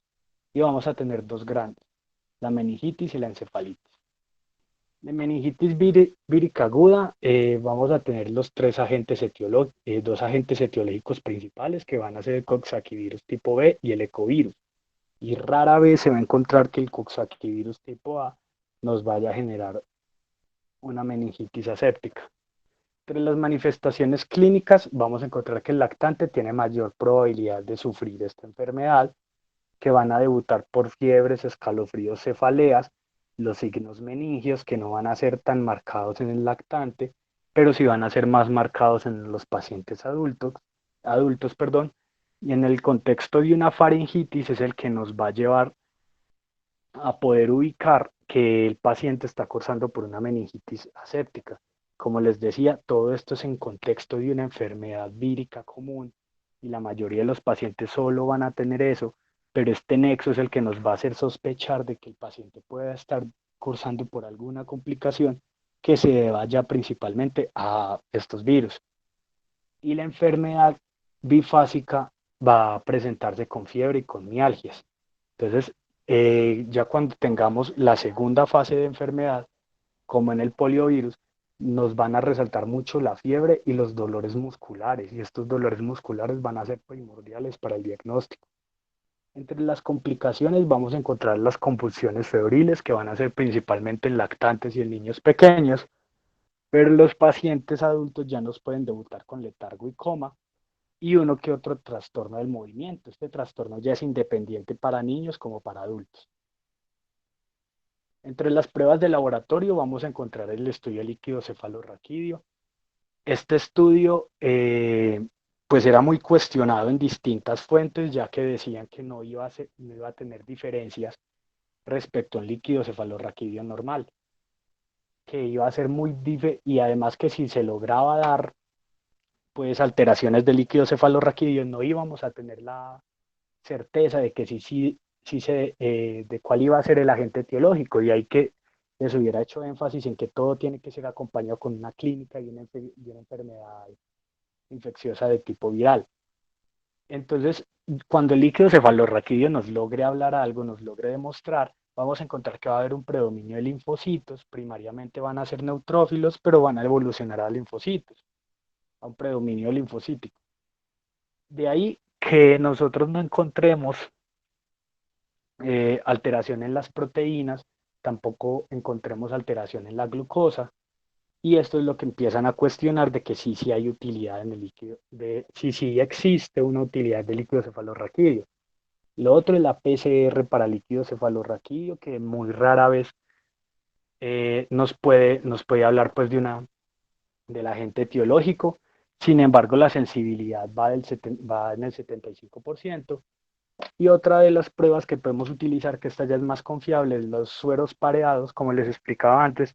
y vamos a tener dos grandes, la meningitis y la encefalitis. De meningitis vírica aguda, vamos a tener dos agentes etiológicos principales que van a ser el coxsackievirus tipo B y el ecovirus. Y rara vez se va a encontrar que el coxsackievirus tipo A nos vaya a generar una meningitis aséptica. Entre las manifestaciones clínicas vamos a encontrar que el lactante tiene mayor probabilidad de sufrir esta enfermedad, que van a debutar por fiebres, escalofríos, cefaleas, los signos meningios que no van a ser tan marcados en el lactante, pero sí van a ser más marcados en los pacientes adultos, perdón, y en el contexto de una faringitis es el que nos va a llevar a poder ubicar que el paciente está cursando por una meningitis aséptica. Como les decía, todo esto es en contexto de una enfermedad vírica común y la mayoría de los pacientes solo van a tener eso, pero este nexo es el que nos va a hacer sospechar de que el paciente pueda estar cursando por alguna complicación que se deba ya principalmente a estos virus. Y la enfermedad bifásica va a presentarse con fiebre y con mialgias. Entonces, ya cuando tengamos la segunda fase de enfermedad, como en el poliovirus, nos van a resaltar mucho la fiebre y los dolores musculares, y estos dolores musculares van a ser primordiales para el diagnóstico. Entre las complicaciones vamos a encontrar las convulsiones febriles, que van a ser principalmente en lactantes y en niños pequeños, pero los pacientes adultos ya nos pueden debutar con letargo y coma, y uno que otro trastorno del movimiento. Este trastorno ya es independiente para niños como para adultos. Entre las pruebas de laboratorio vamos a encontrar el estudio líquido cefalorraquídeo. Este estudio pues era muy cuestionado en distintas fuentes, ya que decían que no iba a tener diferencias respecto a un líquido cefalorraquídeo normal, que iba a ser y además que si se lograba dar pues alteraciones del líquido cefalorraquídeo no íbamos a tener la certeza de que de cuál iba a ser el agente etiológico, y hay que les hubiera hecho énfasis en que todo tiene que ser acompañado con una clínica y una enfermedad infecciosa de tipo viral. Entonces, cuando el líquido cefalorraquídeo nos logre hablar algo, nos logre demostrar, vamos a encontrar que va a haber un predominio de linfocitos, primariamente van a ser neutrófilos, pero van a evolucionar a linfocitos, a un predominio linfocítico. De ahí que nosotros no encontremos alteración en las proteínas, tampoco encontremos alteración en la glucosa. Y esto es lo que empiezan a cuestionar de que sí hay utilidad en el líquido, de sí existe una utilidad del líquido cefalorraquídeo. Lo otro es la PCR para líquido cefalorraquídeo, que muy rara vez nos puede hablar pues del agente etiológico. Sin embargo, la sensibilidad va en el 75%. Y otra de las pruebas que podemos utilizar, que esta ya es más confiable, es los sueros pareados, como les explicaba antes,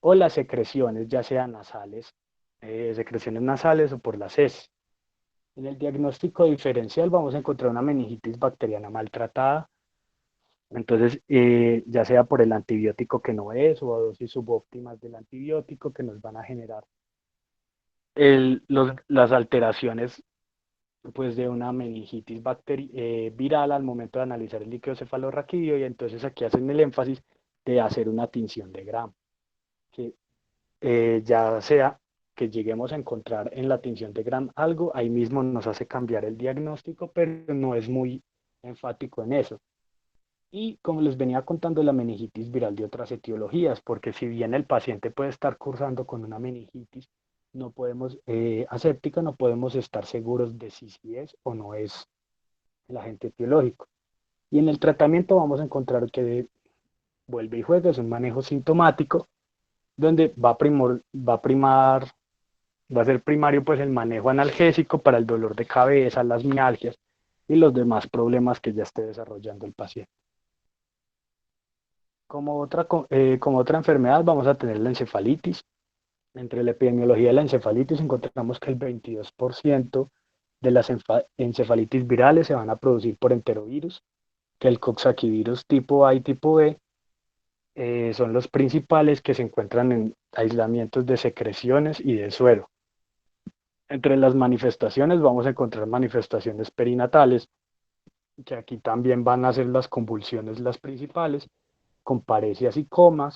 o las secreciones, ya sean nasales, secreciones nasales o por las heces. En el diagnóstico diferencial vamos a encontrar una meningitis bacteriana maltratada, entonces ya sea por el antibiótico que no es o a dosis subóptimas del antibiótico que nos van a generar las alteraciones pues de una meningitis viral al momento de analizar el líquido cefalorraquídeo, y entonces aquí hacen el énfasis de hacer una tinción de Gram, que ya sea que lleguemos a encontrar en la tinción de Gram algo, ahí mismo nos hace cambiar el diagnóstico, pero no es muy enfático en eso. Y como les venía contando, la meningitis viral de otras etiologías, porque si bien el paciente puede estar cursando con una meningitis, no podemos, aséptica, no podemos estar seguros de si sí es o no es el agente etiológico. Y en el tratamiento vamos a encontrar que vuelve y juega, es un manejo sintomático, donde va a ser primario pues el manejo analgésico para el dolor de cabeza, las mialgias y los demás problemas que ya esté desarrollando el paciente. Como otra enfermedad vamos a tener la encefalitis. Entre la epidemiología de la encefalitis encontramos que el 22% de las encefalitis virales se van a producir por enterovirus, que el coxsackievirus tipo A y tipo B son los principales, que se encuentran en aislamientos de secreciones y de suero. Entre las manifestaciones vamos a encontrar manifestaciones perinatales, que aquí también van a ser las convulsiones las principales, con parecias y coma,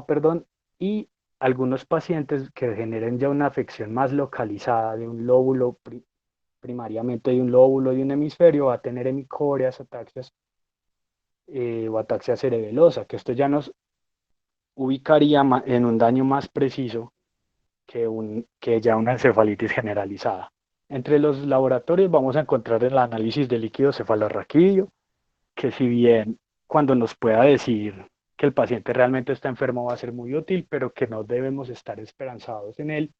perdón, y algunos pacientes que generen ya una afección más localizada de un lóbulo, primariamente de un lóbulo de un hemisferio, va a tener hemicorias, ataxias o ataxia cerebelosa, que esto ya nos ubicaría en un daño más preciso que ya una encefalitis generalizada. Entre los laboratorios vamos a encontrar el análisis de líquido cefalorraquídeo, que si bien cuando nos pueda decir que el paciente realmente está enfermo va a ser muy útil, pero que no debemos estar esperanzados en él.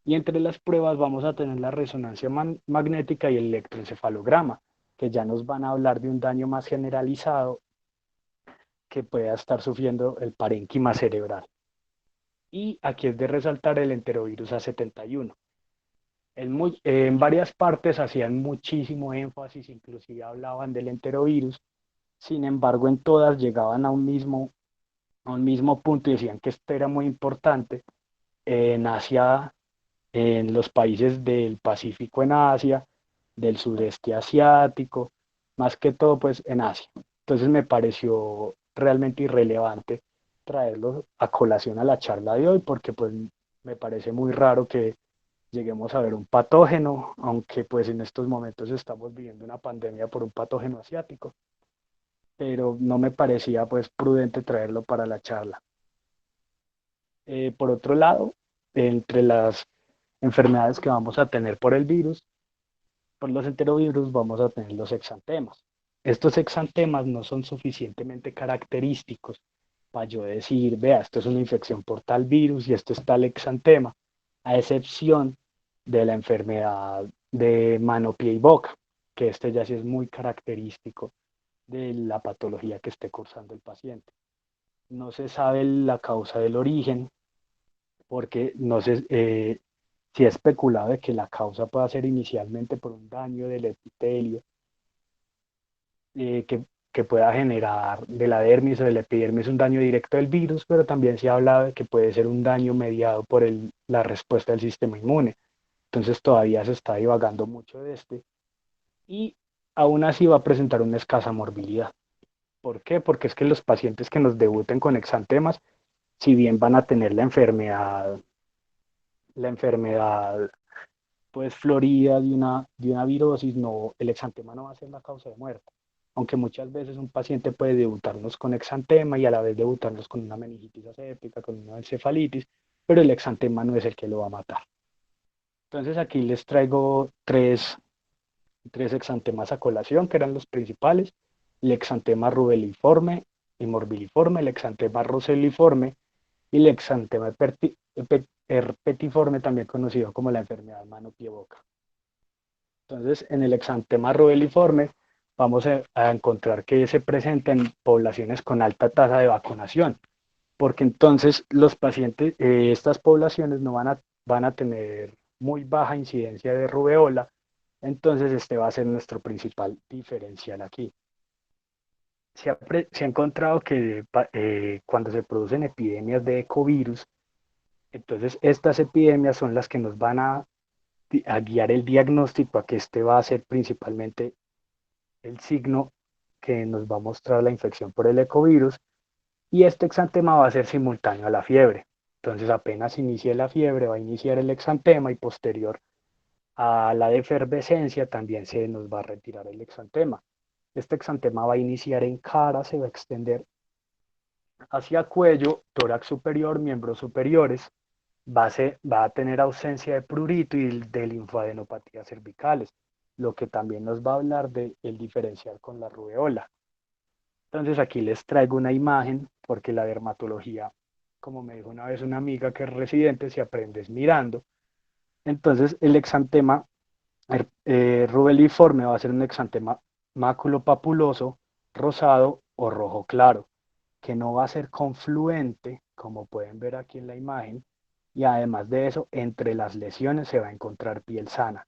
Y entre las pruebas vamos a tener la resonancia magnética y el electroencefalograma, que ya nos van a hablar de un daño más generalizado que pueda estar sufriendo el parénquima cerebral. Y aquí es de resaltar el enterovirus A71. En varias partes hacían muchísimo énfasis, inclusive hablaban del enterovirus, sin embargo en todas llegaban a un mismo punto y decían que esto era muy importante en Asia, en los países del Pacífico en Asia, del sudeste asiático, más que todo pues en Asia. Entonces me pareció realmente irrelevante traerlo a colación a la charla de hoy, porque pues me parece muy raro que lleguemos a ver un patógeno, aunque pues en estos momentos estamos viviendo una pandemia por un patógeno asiático, pero no me parecía pues prudente traerlo para la charla. Por otro lado, entre las enfermedades que vamos a tener por el virus, por los enterovirus, vamos a tener los exantemas. Estos exantemas no son suficientemente característicos para yo decir, vea, esto es una infección por tal virus y esto es tal exantema, a excepción de la enfermedad de mano, pie y boca, que este ya sí es muy característico de la patología que esté cursando el paciente. No se sabe la causa del origen, porque no se, si es especulado de que la causa pueda ser inicialmente por un daño del epitelio, que pueda generar de la dermis o del epidermis un daño directo del virus, pero también se ha hablado de que puede ser un daño mediado por la respuesta del sistema inmune. Entonces todavía se está divagando mucho de este, y aún así va a presentar una escasa morbilidad. ¿Por qué? Porque es que los pacientes que nos debuten con exantemas, si bien van a tener la enfermedad pues florida de una virosis, no, el exantema no va a ser la causa de muerte. aunque muchas veces un paciente puede debutarnos con exantema y a la vez debutarnos con una meningitis aséptica, con una encefalitis, pero el exantema no es el que lo va a matar. Entonces aquí les traigo tres exantemas a colación, que eran los principales: el exantema rubeliforme y morbiliforme, el exantema roseliforme y el exantema herpetiforme, también conocido como la enfermedad mano-pie-boca. Entonces, en el exantema rubeliforme vamos a encontrar que se presenta en poblaciones con alta tasa de vacunación, porque entonces los pacientes, estas poblaciones no van a tener muy baja incidencia de rubeola, entonces este va a ser nuestro principal diferencial aquí. Se ha encontrado que cuando se producen epidemias de ecovirus, entonces estas epidemias son las que nos van a guiar el diagnóstico, a que este va a ser principalmente el signo que nos va a mostrar la infección por el ecovirus, y este exantema va a ser simultáneo a la fiebre. Entonces apenas inicie la fiebre va a iniciar el exantema, y posterior a la defervescencia también se nos va a retirar el exantema. Este exantema va a iniciar en cara, se va a extender hacia cuello, tórax superior, miembros superiores, va a tener ausencia de prurito y de linfadenopatías cervicales, lo que también nos va a hablar del diferencial con la rubeola. Entonces aquí les traigo una imagen, porque la dermatología, como me dijo una vez una amiga que es residente, se aprende mirando. Entonces el exantema rubeliforme va a ser un exantema maculopapuloso, rosado o rojo claro, que no va a ser confluente, como pueden ver aquí en la imagen, y además de eso, entre las lesiones se va a encontrar piel sana.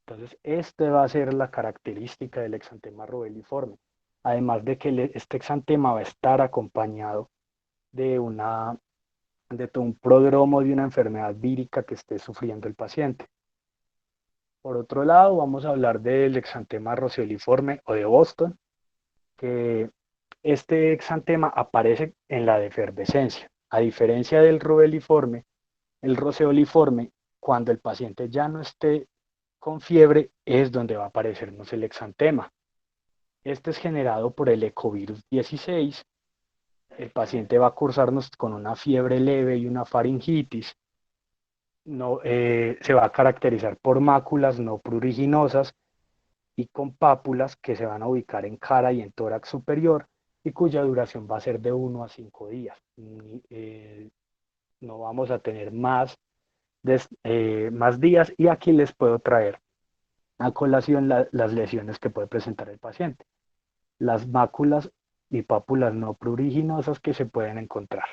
Entonces, este va a ser la característica del exantema rubeliforme. Además de que este exantema va a estar acompañado de, de todo un prodromo de una enfermedad vírica que esté sufriendo el paciente. Por otro lado, vamos a hablar del exantema roseoliforme o de Boston, que este exantema aparece en la defervescencia. A diferencia del rubeliforme, el roseoliforme, cuando el paciente ya no esté con fiebre, es donde va a aparecernos el exantema. Este es generado por el ecovirus 16. El paciente va a cursarnos con una fiebre leve y una faringitis. No, se va a caracterizar por máculas no pruriginosas y con pápulas que se van a ubicar en cara y en tórax superior, y cuya duración va a ser de 1 a 5 días. No vamos a tener más días, y aquí les puedo traer a colación las lesiones que puede presentar el paciente. Las máculas y pápulas no pruriginosas que se pueden encontrar.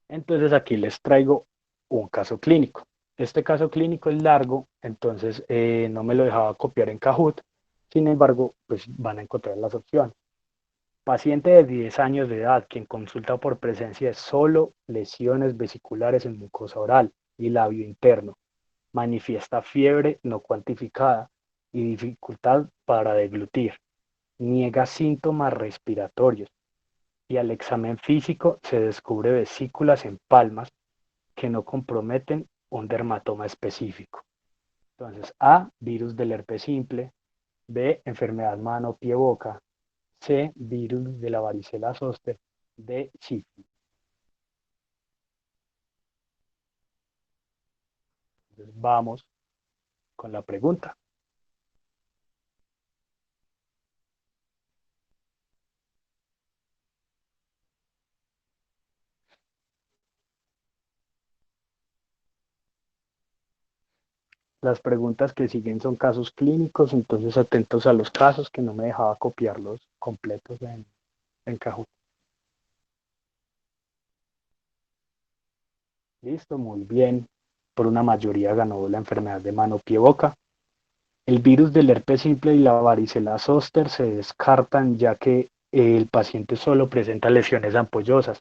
Entonces aquí les traigo un caso clínico. Este caso clínico es largo, entonces no me lo dejaba copiar en Kahoot. Sin embargo, pues van a encontrar las opciones. Paciente de 10 años de edad quien consulta por presencia de solo lesiones vesiculares en mucosa oral y labio interno. Manifiesta fiebre no cuantificada y dificultad para deglutir. Niega síntomas respiratorios, y al examen físico se descubre vesículas en palmas que no comprometen un dermatoma específico. Entonces, A, virus del herpes simple; B, enfermedad mano, pie, boca; C, virus de la varicela zoster; D, sífilis. Entonces, vamos con la pregunta. Las preguntas que siguen son casos clínicos, entonces atentos a los casos, que no me dejaba copiarlos completos en Kahoot. Listo, muy bien. Por una mayoría ganó la enfermedad de mano, pie, boca. El virus del herpes simple y la varicela zoster se descartan, ya que el paciente solo presenta lesiones ampollosas.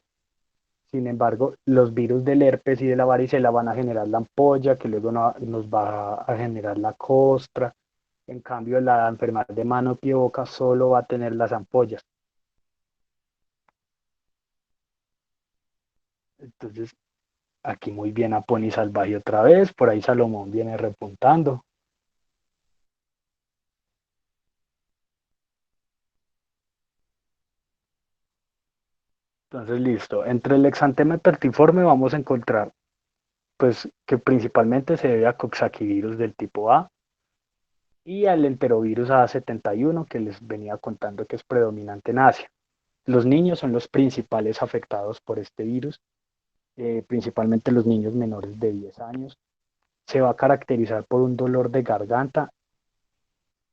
Sin embargo, los virus del herpes y de la varicela van a generar la ampolla, que luego nos va a generar la costra. En cambio, la enfermedad de mano, pie, boca solo va a tener las ampollas. Entonces, aquí muy bien a Pony Salvaje otra vez. Por ahí Salomón viene repuntando. Entonces, listo. Entre el exantema hipertiforme vamos a encontrar, pues, que principalmente se debe a coxsackievirus del tipo A y al enterovirus A71 que les venía contando que es predominante en Asia. Los niños son los principales afectados por este virus, principalmente los niños menores de 10 años. Se va a caracterizar por un dolor de garganta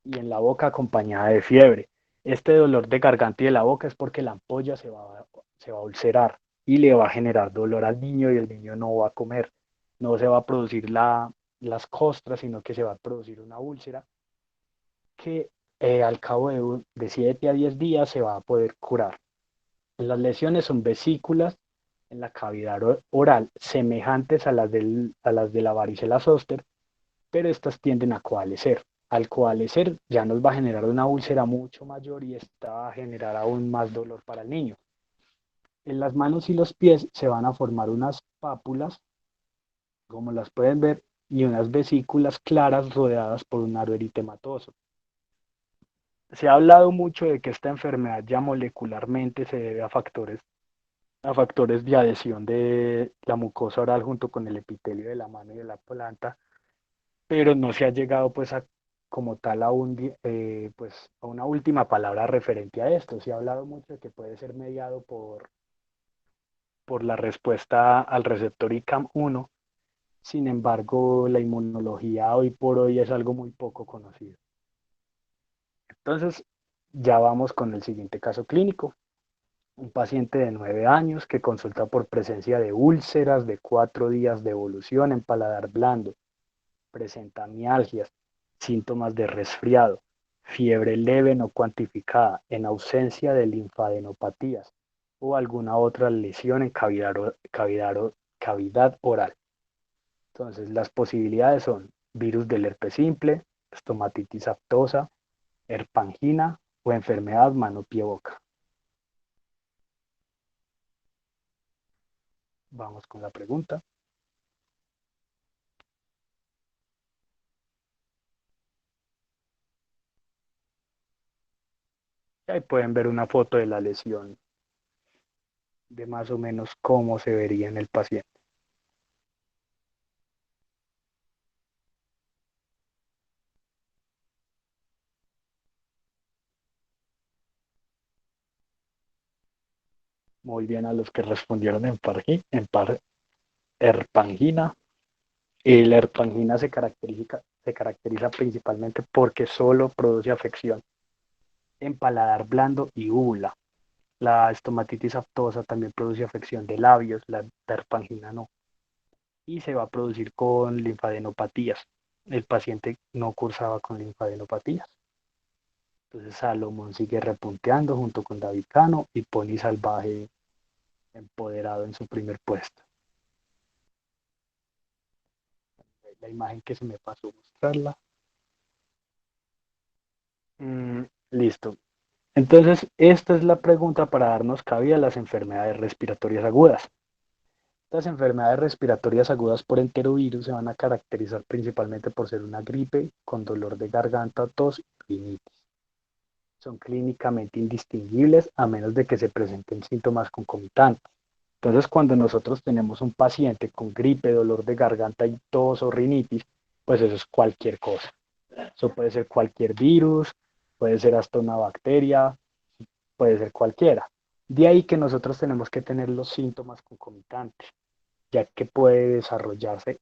y en la boca acompañada de fiebre. Este dolor de garganta y de la boca es porque la ampolla se va a ulcerar y le va a generar dolor al niño y el niño no va a comer. No se va a producir las costras, sino que se va a producir una úlcera que al cabo de 7 a 10 días se va a poder curar. Las lesiones son vesículas en la cavidad oral semejantes a las de la varicela zoster, pero estas tienden a coalescer. Al coalescer ya nos va a generar una úlcera mucho mayor y esta va a generar aún más dolor para el niño. En las manos y los pies se van a formar unas pápulas, como las pueden ver, y unas vesículas claras rodeadas por un aro eritematoso. Se ha hablado mucho de que esta enfermedad ya molecularmente se debe a factores de adhesión de la mucosa oral junto con el epitelio de la mano y de la planta, pero no se ha llegado pues a como tal a, pues, a una última palabra referente a esto. Se ha hablado mucho de que puede ser mediado por la respuesta al receptor ICAM1, sin embargo la inmunología hoy por hoy es algo muy poco conocido. Entonces ya vamos con el siguiente caso clínico. Un paciente de 9 años que consulta por presencia de úlceras de 4 días de evolución en paladar blando, presenta mialgias, síntomas de resfriado, fiebre leve no cuantificada en ausencia de linfadenopatías o alguna otra lesión en cavidad oral. Entonces, las posibilidades son virus del herpes simple, estomatitis aftosa, herpangina o enfermedad mano-pie-boca. Vamos con la pregunta. Y ahí pueden ver una foto de la lesión, de más o menos cómo se vería en el paciente. Muy bien a los que respondieron herpangina. La herpangina se caracteriza principalmente porque solo produce afección en paladar blando y úvula. La estomatitis aftosa también produce afección de labios, la herpangina no. Y se va a producir con linfadenopatías. El paciente no cursaba con linfadenopatías. Entonces Salomón sigue repunteando junto con David Cano y Pony Salvaje empoderado en su primer puesto. La imagen que se me pasó mostrarla. Listo. Entonces, esta es la pregunta para darnos cabida a las enfermedades respiratorias agudas. Las enfermedades respiratorias agudas por enterovirus se van a caracterizar principalmente por ser una gripe con dolor de garganta, tos y rinitis. Son clínicamente indistinguibles a menos de que se presenten síntomas concomitantes. Entonces, cuando nosotros tenemos un paciente con gripe, dolor de garganta y tos o rinitis, pues eso es cualquier cosa. Eso puede ser cualquier virus, puede ser hasta una bacteria, puede ser cualquiera. De ahí que nosotros tenemos que tener los síntomas concomitantes, ya que puede desarrollarse,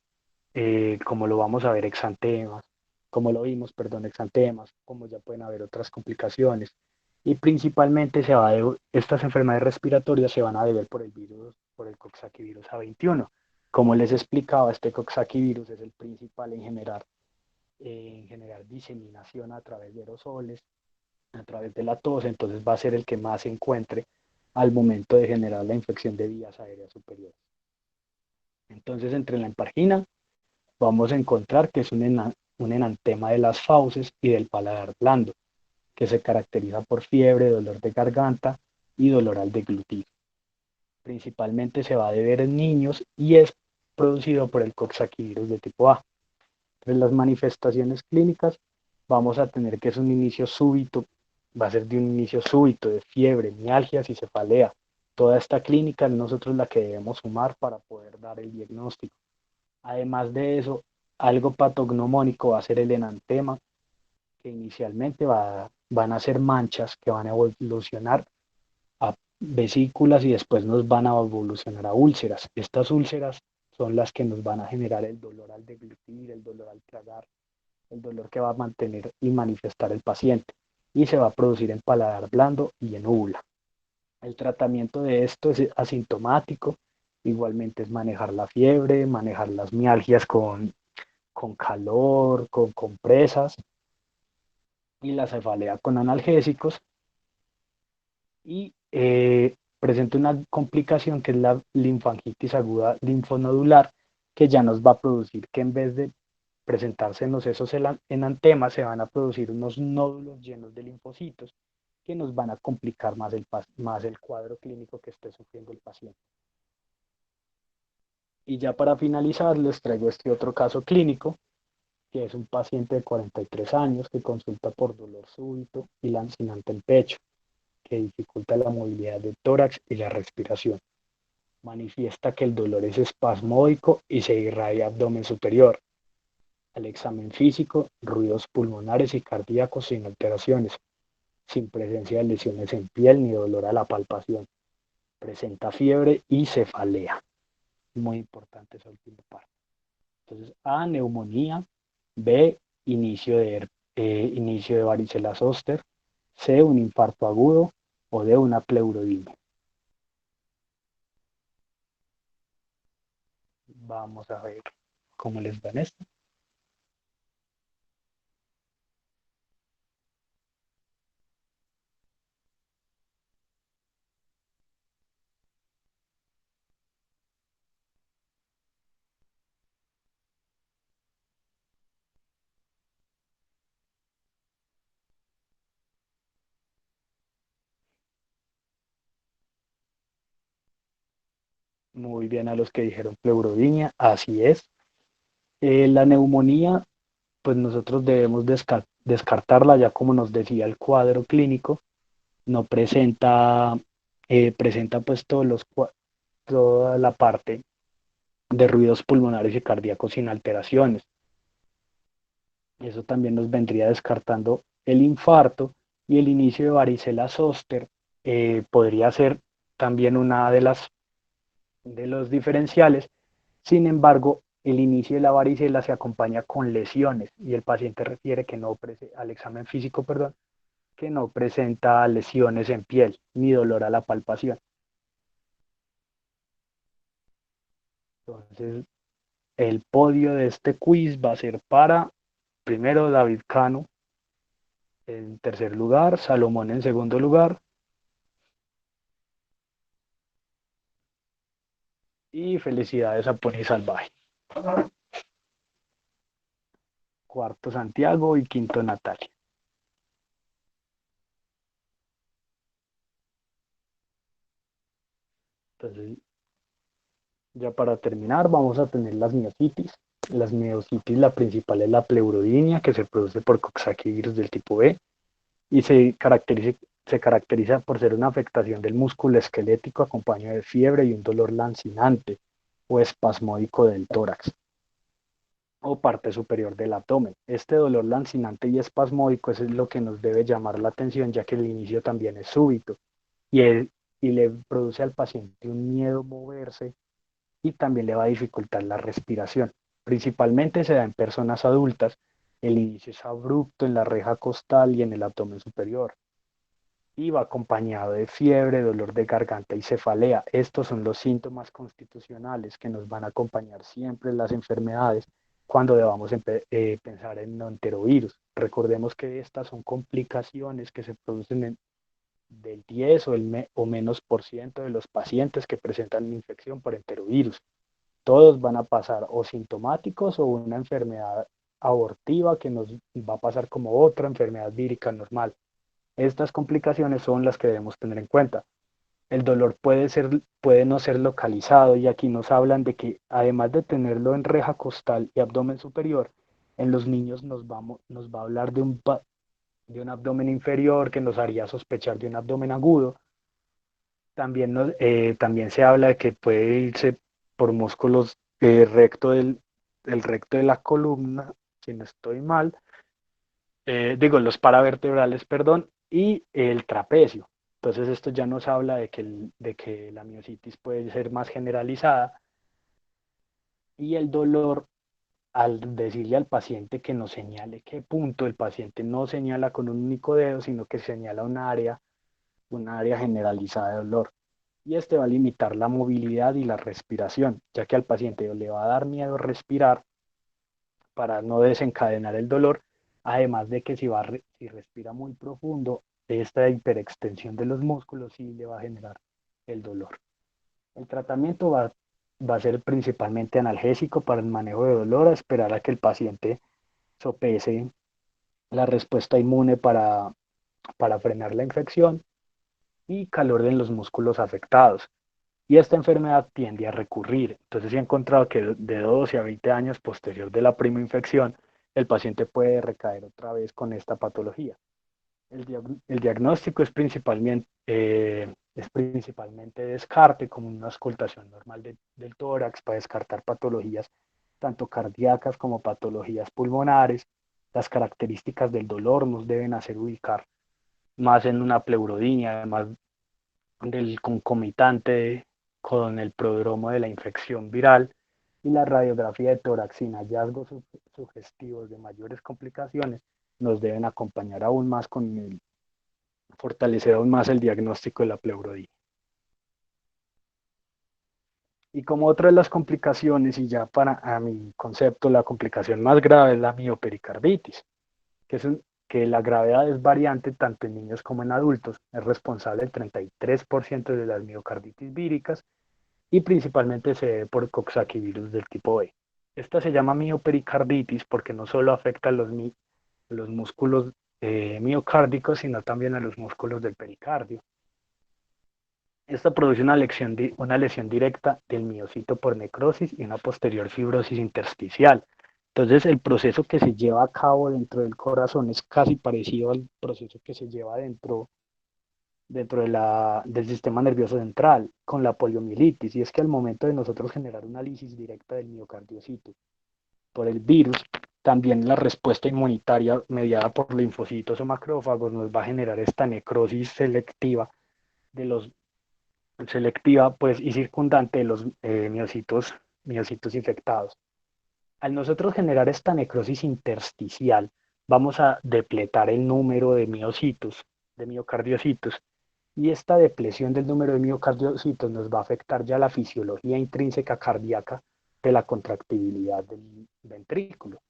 como lo vamos a ver, exantemas, como lo vimos, perdón, exantemas, como ya pueden haber otras complicaciones. Y principalmente estas enfermedades respiratorias se van a deber por el virus, por el coxsackie A21. Como les explicaba, este coxsackie es el principal en generar diseminación a través de aerosoles, a través de la tos, entonces va a ser el que más se encuentre al momento de generar la infección de vías aéreas superiores. Entonces, entre la empargina vamos a encontrar que es un enantema de las fauces y del paladar blando, que se caracteriza por fiebre, dolor de garganta y dolor al deglutir. Principalmente se va a deber en niños y es producido por el coxsackievirus de tipo A. Entonces, las manifestaciones clínicas vamos a tener que es un inicio súbito, va a ser de un inicio súbito de fiebre, mialgias y cefalea. Toda esta clínica es nosotros la que debemos sumar para poder dar el diagnóstico. Además de eso, algo patognomónico va a ser el enantema, que inicialmente van a ser manchas que van a evolucionar a vesículas y después nos van a evolucionar a úlceras. Estas úlceras son las que nos van a generar el dolor al deglutir, el dolor al tragar, el dolor que va a mantener y manifestar el paciente y se va a producir en paladar blando y en úvula. El tratamiento de esto es asintomático, igualmente es manejar la fiebre, manejar las mialgias con calor, con compresas y la cefalea con analgésicos y presenta una complicación que es la linfangitis aguda linfonodular, que ya nos va a producir que en vez de presentársenos esos enantemas, se van a producir unos nódulos llenos de linfocitos que nos van a complicar más el cuadro clínico que esté sufriendo el paciente. Y ya para finalizar, les traigo este otro caso clínico, que es un paciente de 43 años que consulta por dolor súbito y lancinante en pecho, que dificulta la movilidad del tórax y la respiración. Manifiesta que el dolor es espasmódico y se irradia abdomen superior. Al examen físico, ruidos pulmonares y cardíacos sin alteraciones, sin presencia de lesiones en piel ni dolor a la palpación. Presenta fiebre y cefalea. Muy importante esa última parte. Entonces, A, neumonía; B, inicio de varicela zóster; C, un infarto agudo; o D, una pleurodimia. Vamos a ver cómo les va en esto. Muy bien a los que dijeron pleurodimia, así es. La neumonía, pues nosotros debemos descartarla, ya como nos decía el cuadro clínico, no presenta, presenta pues toda la parte de ruidos pulmonares y cardíacos sin alteraciones. Eso también nos vendría descartando el infarto, y el inicio de varicela zóster podría ser también una de los diferenciales. Sin embargo, el inicio de la varicela se acompaña con lesiones y el paciente refiere que al examen físico, perdón, que no presenta lesiones en piel ni dolor a la palpación. Entonces, el podio de este quiz va a ser para, primero, David Cano en tercer lugar, Salomón en segundo lugar y felicidades a Pony Salvaje. Cuarto Santiago y quinto Natalia. Entonces, ya para terminar, vamos a tener las miocitis. Las miocitis, la principal es la pleurodimia, que se produce por coxsackie del tipo B y se caracteriza por ser una afectación del músculo esquelético acompañado de fiebre y un dolor lancinante o espasmódico del tórax o parte superior del abdomen. Este dolor lancinante y espasmódico es lo que nos debe llamar la atención, ya que el inicio también es súbito y, y le produce al paciente un miedo moverse y también le va a dificultar la respiración. Principalmente se da en personas adultas. El inicio es abrupto en la reja costal y en el abdomen superior y va acompañado de fiebre, dolor de garganta y cefalea. Estos son los síntomas constitucionales que nos van a acompañar siempre en las enfermedades cuando debamos pensar en enterovirus. Recordemos que estas son complicaciones que se producen del 10 o menos por ciento de los pacientes que presentan una infección por enterovirus. Todos van a pasar o sintomáticos o una enfermedad abortiva que nos va a pasar como otra enfermedad vírica normal. Estas complicaciones son las que debemos tener en cuenta. El dolor puede no ser localizado, y aquí nos hablan de que además de tenerlo en reja costal y abdomen superior, en los niños nos va a hablar de un abdomen inferior que nos haría sospechar de un abdomen agudo, También, también se habla de que puede irse por músculos el recto de la columna, si no estoy mal, digo, los paravertebrales, perdón, y el trapecio. Entonces esto ya nos habla de que, de que la miositis puede ser más generalizada y el dolor, al decirle al paciente que nos señale qué punto, el paciente no señala con un único dedo, sino que señala un área generalizada de dolor. Y este va a limitar la movilidad y la respiración, ya que al paciente le va a dar miedo respirar para no desencadenar el dolor, además de que si respira muy profundo, esta hiperextensión de los músculos sí le va a generar el dolor. El tratamiento va a ser principalmente analgésico para el manejo de dolor, a esperar a que el paciente sopese la respuesta inmune para frenar la infección y calor en los músculos afectados. Y esta enfermedad tiende a recurrir. Entonces se ha encontrado que de 12 a 20 años posterior de la prima infección, el paciente puede recaer otra vez con esta patología. El diagnóstico es principalmente descarte, como una auscultación normal del tórax para descartar patologías tanto cardíacas como patologías pulmonares. Las características del dolor nos deben hacer ubicar más en una pleurodinia, además del concomitante con el prodromo de la infección viral y la radiografía de tórax sin hallazgos sugestivos de mayores complicaciones nos deben acompañar aún más con fortalecer aún más el diagnóstico de la pleurodía. Y como otra de las complicaciones, y ya para a mi concepto, la complicación más grave es la miopericarditis, que, es un, que la gravedad es variante tanto en niños como en adultos, es responsable del 33% de las miocarditis víricas y principalmente se debe por coxsackievirus del tipo B. Esta se llama miopericarditis porque no solo afecta a los músculos miocárdicos, sino también a los músculos del pericardio. Esta produce una lesión directa del miocito por necrosis y una posterior fibrosis intersticial. Entonces, el proceso que se lleva a cabo dentro del corazón es casi parecido al proceso que se lleva dentro del sistema nervioso central con la poliomielitis. Y es que al momento de nosotros generar una lisis directa del miocardiocito por el virus, también la respuesta inmunitaria mediada por linfocitos o macrófagos nos va a generar esta necrosis de los selectiva pues, y circundante de los miocitos infectados. Al nosotros generar esta necrosis intersticial, vamos a depletar el número de miocitos, de miocardiocitos, y esta depresión del número de miocardiocitos nos va a afectar ya la fisiología intrínseca cardíaca de la contractibilidad del ventrículo.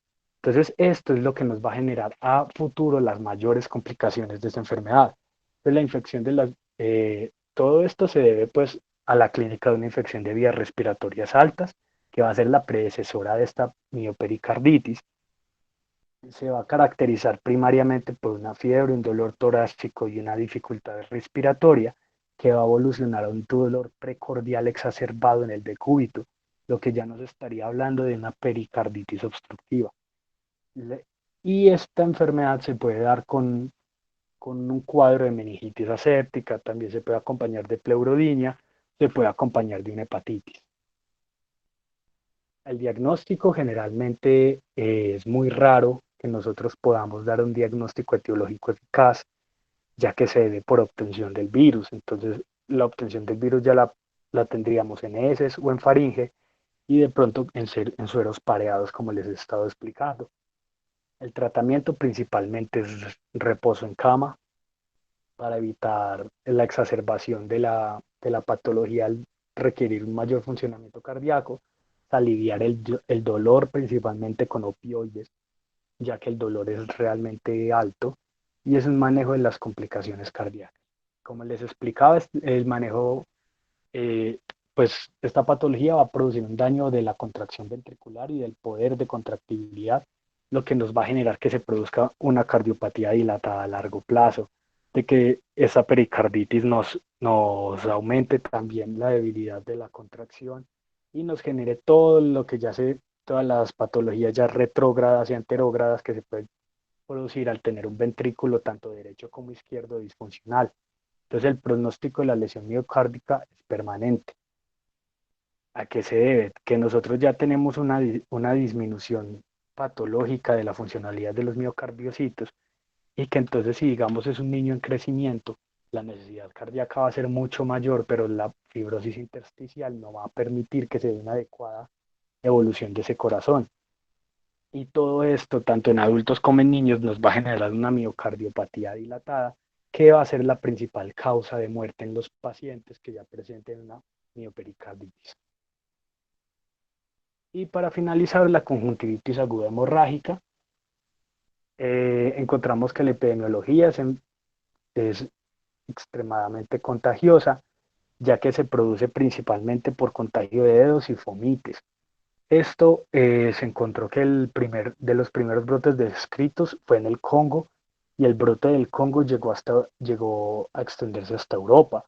Entonces, esto es lo que nos va a generar a futuro las mayores complicaciones de esta enfermedad. Pues la infección de todo esto se debe pues a la clínica de una infección de vías respiratorias altas, que va a ser la predecesora de esta miopericarditis. Se va a caracterizar primariamente por una fiebre, un dolor torácico y una dificultad respiratoria que va a evolucionar a un dolor precordial exacerbado en el decúbito, lo que ya nos estaría hablando de una pericarditis obstructiva. Y esta enfermedad se puede dar con un cuadro de meningitis aséptica, también se puede acompañar de pleurodinia, se puede acompañar de una hepatitis. El diagnóstico generalmente es muy raro que nosotros podamos dar un diagnóstico etiológico eficaz, ya que se debe por obtención del virus. Entonces, la obtención del virus ya la tendríamos en heces o en faringe y de pronto en sueros pareados, como les he estado explicando. El tratamiento principalmente es reposo en cama para evitar la exacerbación de la patología al requerir un mayor funcionamiento cardíaco, aliviar el dolor principalmente con opioides, ya que el dolor es realmente alto, y es un manejo de las complicaciones cardíacas. Como les explicaba, el manejo, eh, pues esta patología va a producir un daño de la contracción ventricular y del poder de contractibilidad, lo que nos va a generar que se produzca una cardiopatía dilatada a largo plazo, de que esa pericarditis nos aumente también la debilidad de la contracción y nos genere todo lo que todas las patologías ya retrógradas y anterógradas que se pueden producir al tener un ventrículo tanto derecho como izquierdo disfuncional. Entonces el pronóstico de la lesión miocárdica es permanente. ¿A qué se debe? Que nosotros ya tenemos una disminución patológica de la funcionalidad de los miocardiocitos y que entonces si digamos es un niño en crecimiento, la necesidad cardíaca va a ser mucho mayor, pero la fibrosis intersticial no va a permitir que se dé una adecuada evolución de ese corazón. Y todo esto, tanto en adultos como en niños, nos va a generar una miocardiopatía dilatada, que va a ser la principal causa de muerte en los pacientes que ya presenten una miopericarditis. Y para finalizar, la conjuntivitis aguda hemorrágica, encontramos que la epidemiología es extremadamente contagiosa, ya que se produce principalmente por contagio de dedos y fomites. Esto se encontró que de los primeros brotes descritos fue en el Congo y el brote del Congo llegó a extenderse hasta Europa,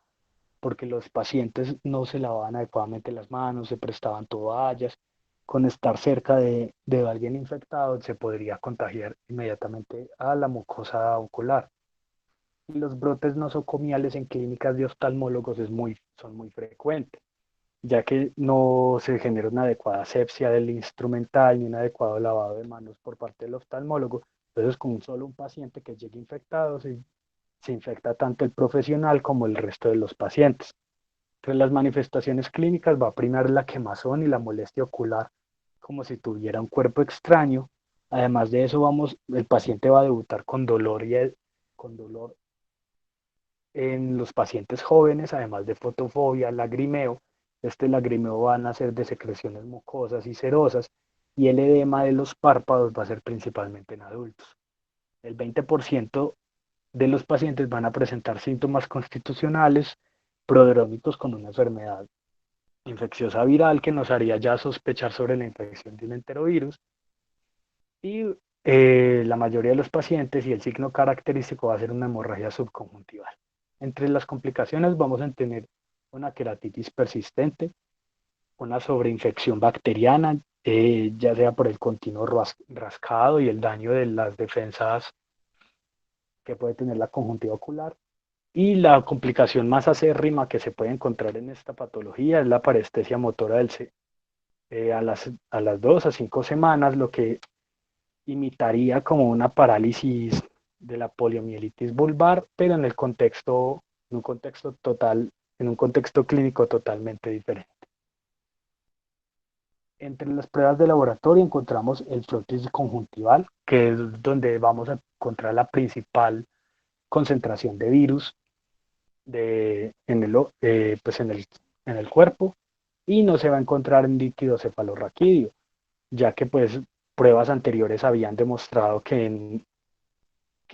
porque los pacientes no se lavaban adecuadamente las manos, se prestaban toallas. Con estar cerca de alguien infectado se podría contagiar inmediatamente a la mucosa ocular. Y los brotes nosocomiales en clínicas de oftalmólogos son muy frecuentes, ya que no se genera una adecuada asepsia del instrumental ni un adecuado lavado de manos por parte del oftalmólogo. Entonces, con solo un paciente que llegue infectado, se infecta tanto el profesional como el resto de los pacientes. Entre las manifestaciones clínicas va a primar la quemazón y la molestia ocular, como si tuviera un cuerpo extraño. Además de eso, el paciente va a debutar con dolor en los pacientes jóvenes, además de fotofobia, lagrimeo. Este lagrimeo van a ser de secreciones mucosas y serosas y el edema de los párpados va a ser principalmente en adultos. El 20% de los pacientes van a presentar síntomas constitucionales prodrómicos con una enfermedad infecciosa viral que nos haría ya sospechar sobre la infección de un enterovirus y la mayoría de los pacientes y el signo característico va a ser una hemorragia subconjuntival. Entre las complicaciones vamos a tener una queratitis persistente, una sobreinfección bacteriana, ya sea por el continuo rascado y el daño de las defensas que puede tener la conjuntiva ocular. Y la complicación más acérrima que se puede encontrar en esta patología es la parestesia motora a las 2 a 5 semanas, lo que imitaría como una parálisis de la poliomielitis vulvar, pero en un contexto total, en un contexto clínico totalmente diferente. Entre las pruebas de laboratorio encontramos el frotis conjuntival, que es donde vamos a encontrar la principal concentración de virus pues en el cuerpo y no se va a encontrar en líquido cefalorraquídeo, ya que pues pruebas anteriores habían demostrado que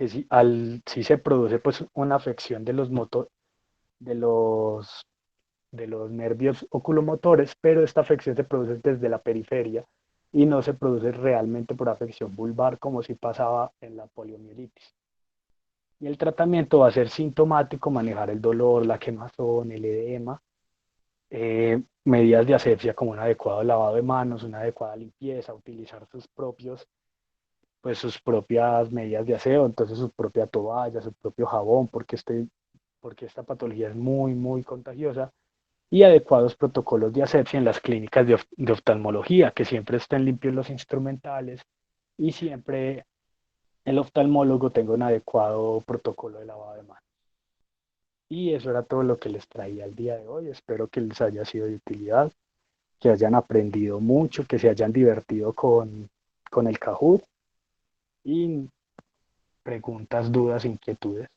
si se produce pues una afección de los, de los nervios oculomotores, pero esta afección se produce desde la periferia y no se produce realmente por afección vulvar como si pasaba en la poliomielitis. Y el tratamiento va a ser sintomático, manejar el dolor, la quemazón, el edema, medidas de asepsia como un adecuado lavado de manos, una adecuada limpieza, utilizar sus propias medidas de aseo, entonces su propia toalla, su propio jabón, porque esta patología es muy, muy contagiosa, y adecuados protocolos de asepsia en las clínicas de oftalmología, que siempre estén limpios los instrumentales y siempre el oftalmólogo tenga un adecuado protocolo de lavado de manos. Y eso era todo lo que les traía el día de hoy. Espero que les haya sido de utilidad, que hayan aprendido mucho, que se hayan divertido con el Kahoot y preguntas, dudas, inquietudes.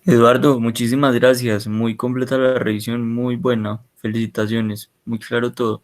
Eduardo, muchísimas gracias. Muy completa la revisión, muy buena. Felicitaciones. Muy claro todo.